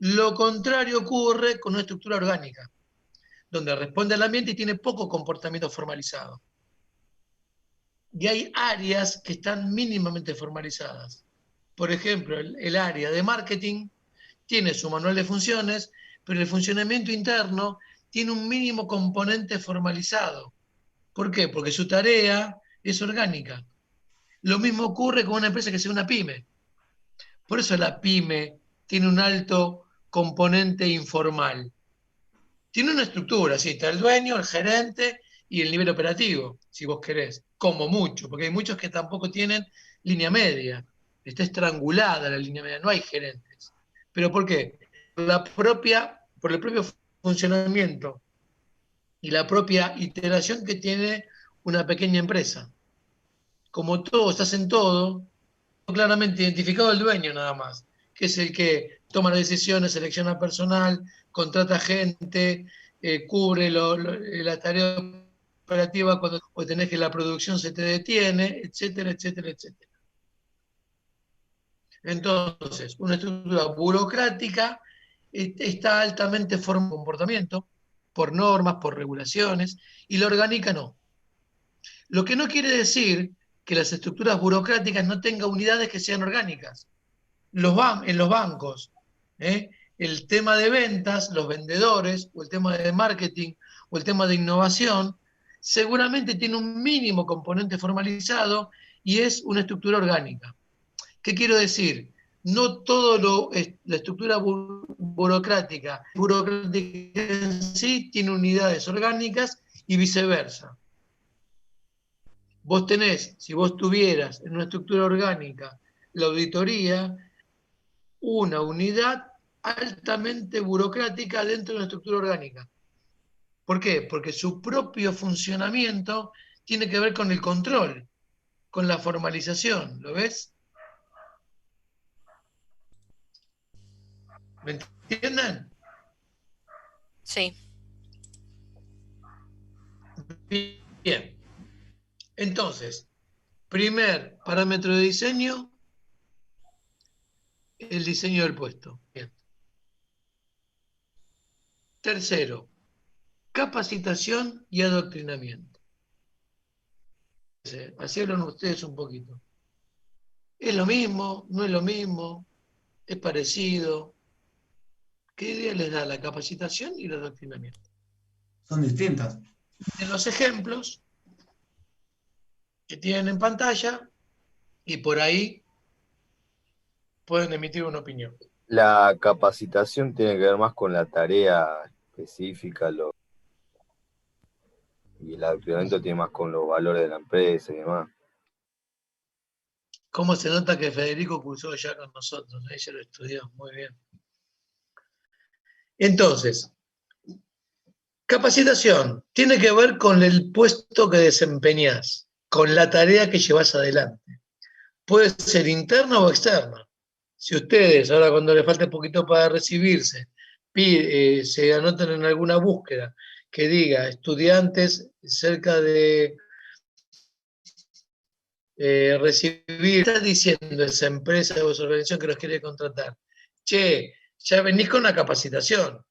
A: Lo contrario ocurre con una estructura orgánica, donde responde al ambiente y tiene poco comportamiento formalizado. Y hay áreas que están mínimamente formalizadas. Por ejemplo, el área de marketing tiene su manual de funciones, pero el funcionamiento interno tiene un mínimo componente formalizado. ¿Por qué? Porque su tarea es orgánica. Lo mismo ocurre con una empresa que sea una pyme. Por eso la pyme tiene un alto componente informal. Tiene una estructura, sí, está el dueño, el gerente y el nivel operativo, si vos querés, como mucho, porque hay muchos que tampoco tienen línea media. Está estrangulada la línea media, no hay gerentes. ¿Pero por qué? Por el propio funcionamiento y la propia iteración que tiene una pequeña empresa. Como todos hacen todo, claramente identificado el dueño nada más, que es el que toma las decisiones, selecciona personal, contrata gente, cubre la tarea operativa cuando tenés que la producción se te detiene, etcétera, etcétera, etcétera. Entonces, una estructura burocrática está altamente formada por comportamiento, por normas, por regulaciones, y la orgánica no. Lo que no quiere decir que las estructuras burocráticas no tengan unidades que sean orgánicas. En los bancos, el tema de ventas, los vendedores, o el tema de marketing, o el tema de innovación, seguramente tiene un mínimo componente formalizado y es una estructura orgánica. ¿Qué quiero decir? No todo la estructura burocrática en sí tiene unidades orgánicas y viceversa. Vos tenés, si vos tuvieras en una estructura orgánica la auditoría, una unidad altamente burocrática dentro de una estructura orgánica. ¿Por qué? Porque su propio funcionamiento tiene que ver con el control, con la formalización, ¿lo ves? ¿Me entienden?
B: Sí.
A: Bien. Entonces, primer parámetro de diseño, el diseño del puesto. Bien. Tercero, capacitación y adoctrinamiento. Así hablan ustedes un poquito. ¿Es lo mismo? ¿No es lo mismo? ¿Es parecido? ¿Qué idea les da la capacitación y el adoctrinamiento?
C: Son distintas.
A: En los ejemplos que tienen en pantalla y por ahí pueden emitir una opinión.
F: La capacitación tiene que ver más con la tarea específica y el adoctrinamiento tiene más con los valores de la empresa y demás.
A: ¿Cómo se nota que Federico cursó ya con nosotros? Ella lo estudió muy bien. Entonces, capacitación tiene que ver con el puesto que desempeñás, con la tarea que llevas adelante. Puede ser interna o externa. Si ustedes, ahora cuando les falte poquito para recibirse, se anotan en alguna búsqueda que diga estudiantes cerca de recibir, está diciendo esa empresa o esa organización que los quiere contratar, che, ya venís con una capacitación.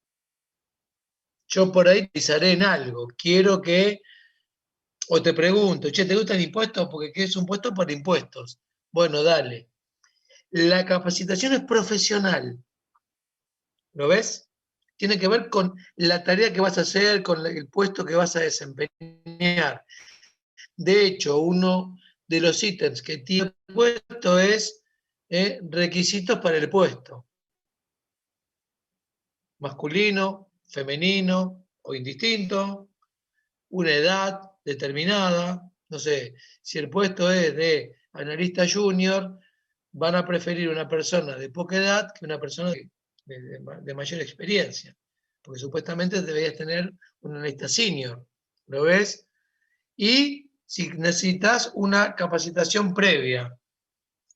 A: Yo por ahí te pisaré en algo, quiero que, o te pregunto, che, ¿te gustan impuestos? Porque es un puesto para impuestos. Bueno, dale. La capacitación es profesional. ¿Lo ves? Tiene que ver con la tarea que vas a hacer, con el puesto que vas a desempeñar. De hecho, uno de los ítems que tiene el puesto es requisitos para el puesto. Masculino, femenino o indistinto, una edad determinada, no sé, si el puesto es de analista junior, van a preferir una persona de poca edad que una persona de mayor experiencia, porque supuestamente deberías tener un analista senior, ¿lo ves? Y si necesitas una capacitación previa,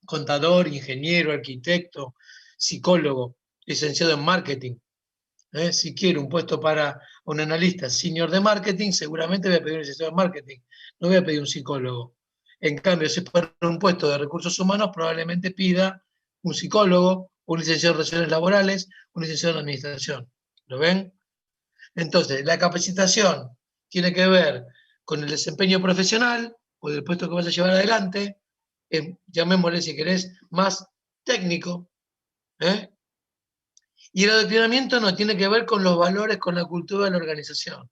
A: contador, ingeniero, arquitecto, psicólogo, licenciado en marketing. Si quiero un puesto para un analista senior de marketing, seguramente voy a pedir un licenciado en marketing, no voy a pedir un psicólogo. En cambio, si es para un puesto de recursos humanos, probablemente pida un psicólogo, un licenciado en relaciones laborales, un licenciado en administración. ¿Lo ven? Entonces, la capacitación tiene que ver con el desempeño profesional o del puesto que vas a llevar adelante, llamémosle si querés, más técnico. Y el adoctrinamiento no tiene que ver con los valores, con la cultura de la organización.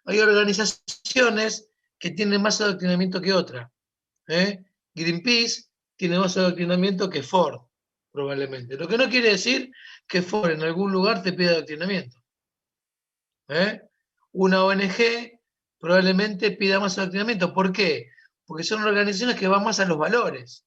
A: Hay organizaciones que tienen más adoctrinamiento que otras. Greenpeace tiene más adoctrinamiento que Ford, probablemente. Lo que no quiere decir que Ford en algún lugar te pida adoctrinamiento. Una ONG probablemente pida más adoctrinamiento. ¿Por qué? Porque son organizaciones que van más a los valores.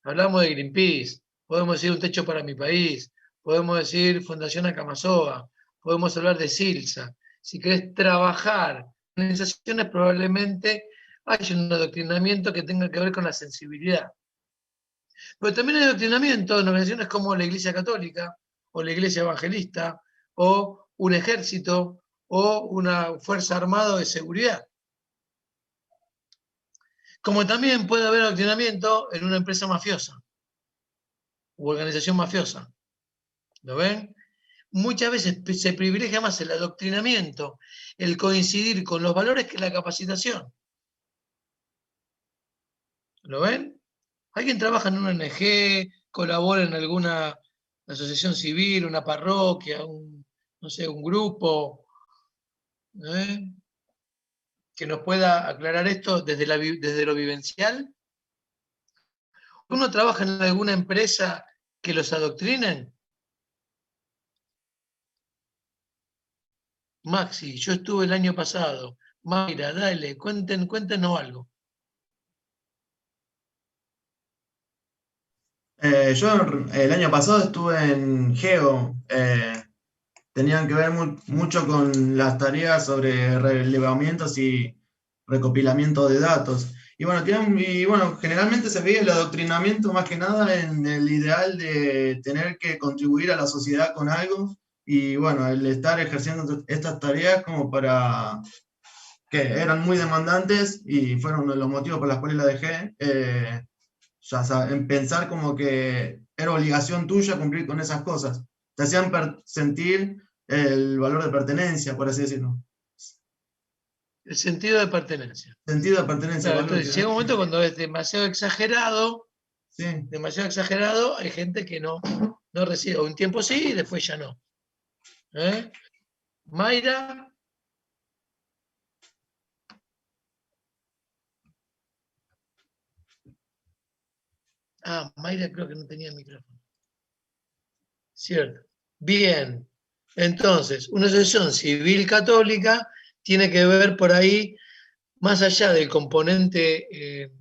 A: Hablamos de Greenpeace, podemos decir Un Techo para mi País, podemos decir Fundación Acamasoa, podemos hablar de Silsa. Si querés trabajar en organizaciones, probablemente hay un adoctrinamiento que tenga que ver con la sensibilidad. Pero también hay adoctrinamiento en organizaciones como la Iglesia Católica, o la Iglesia Evangelista, o un ejército, o una fuerza armada de seguridad. Como también puede haber adoctrinamiento en una empresa mafiosa, u organización mafiosa. ¿Lo ven? Muchas veces se privilegia más el adoctrinamiento, el coincidir con los valores que la capacitación. ¿Lo ven? Alguien trabaja en una ONG, colabora en alguna asociación civil, una parroquia, no sé, un grupo, que nos pueda aclarar esto desde lo vivencial. ¿Uno trabaja en alguna empresa que los adoctrinen? Maxi, yo estuve el año pasado. Mayra, dale, cuéntenos algo.
C: Yo el año pasado estuve en Geo. Tenían que ver mucho con las tareas sobre relevamientos y recopilamiento de datos. Y bueno, generalmente se veía el adoctrinamiento más que nada en el ideal de tener que contribuir a la sociedad con algo. Y bueno, el estar ejerciendo estas tareas como para que eran muy demandantes y fueron uno de los motivos por los cuales la dejé. En pensar como que era obligación tuya cumplir con esas cosas. Te hacían sentir el valor de pertenencia, por así decirlo.
A: El sentido de pertenencia.
C: Sentido de pertenencia.
A: Claro, entonces llega un momento cuando es demasiado exagerado,
C: sí.
A: Demasiado exagerado, hay gente que no recibe. Un tiempo sí y después ya no. Mayra. Mayra creo que no tenía micrófono. Cierto. Bien. Entonces, una asociación civil católica tiene que ver por ahí, más allá del componente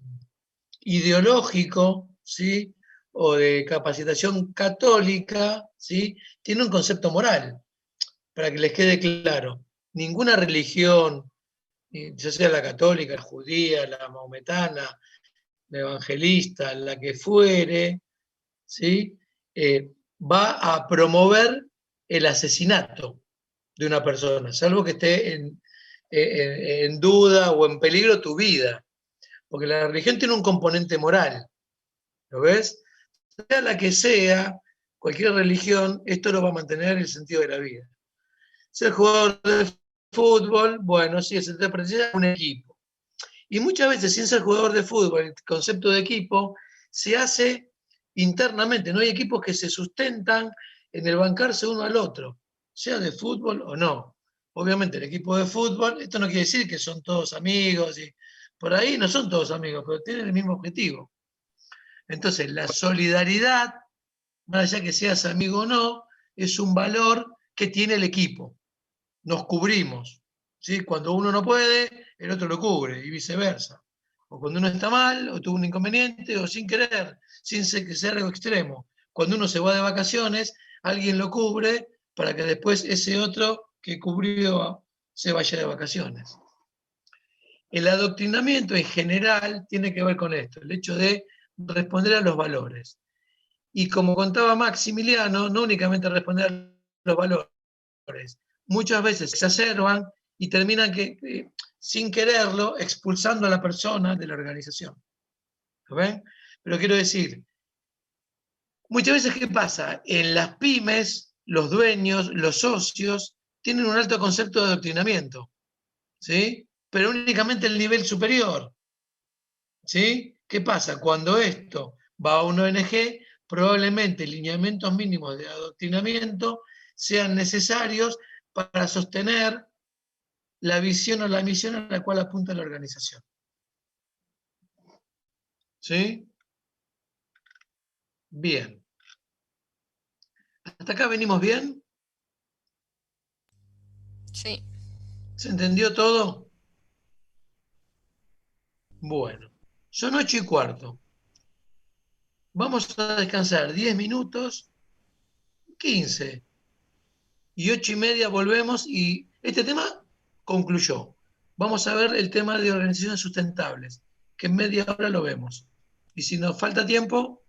A: ideológico, ¿sí? O de capacitación católica, ¿sí? Tiene un concepto moral, para que les quede claro. Ninguna religión, ya sea la católica, la judía, la maometana, la evangelista, la que fuere, ¿sí? Va a promover el asesinato de una persona, salvo que esté en duda o en peligro tu vida. Porque la religión tiene un componente moral, ¿lo ves? Sea la que sea, cualquier religión, esto lo va a mantener el sentido de la vida. Ser jugador de fútbol, bueno, sí, se te precisa un equipo. Y muchas veces, sin ser jugador de fútbol, el concepto de equipo se hace internamente. No hay equipos que se sustentan en el bancarse uno al otro, sea de fútbol o no. Obviamente el equipo de fútbol, esto no quiere decir que son todos amigos, y por ahí no son todos amigos, pero tienen el mismo objetivo. Entonces la solidaridad, más allá que seas amigo o no, es un valor que tiene el equipo. Nos cubrimos, ¿sí? Cuando uno no puede, el otro lo cubre y viceversa. O cuando uno está mal, o tuvo un inconveniente, o sin querer, sin que sea algo extremo. Cuando uno se va de vacaciones, alguien lo cubre para que después ese otro que cubrió se vaya de vacaciones. El adoctrinamiento en general tiene que ver con esto, el hecho de responder a los valores. Y como contaba Maximiliano, no únicamente responder a los valores, muchas veces se exacerban y terminan sin quererlo expulsando a la persona de la organización. ¿Lo ven? Pero quiero decir, muchas veces, ¿qué pasa? En las pymes, los dueños, los socios, tienen un alto concepto de adoctrinamiento, ¿sí? Pero únicamente el nivel superior, ¿sí? ¿Qué pasa? Cuando esto va a una ONG, probablemente lineamientos mínimos de adoctrinamiento sean necesarios para sostener la visión o la misión a la cual apunta la organización. ¿Sí? Bien. ¿Hasta acá venimos bien?
B: Sí.
A: ¿Se entendió todo? Bueno, son 8:15. Vamos a descansar 10 minutos, 15. Y 8:30 volvemos y este tema concluyó. Vamos a ver el tema de organizaciones sustentables, que en media hora lo vemos. Y si nos falta tiempo,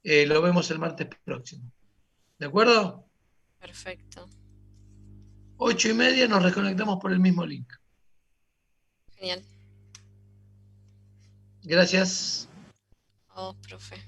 A: lo vemos el martes próximo. ¿De acuerdo?
B: Perfecto.
A: 8:30 nos reconectamos por el mismo link.
B: Genial.
A: Gracias.
B: A vos, profe.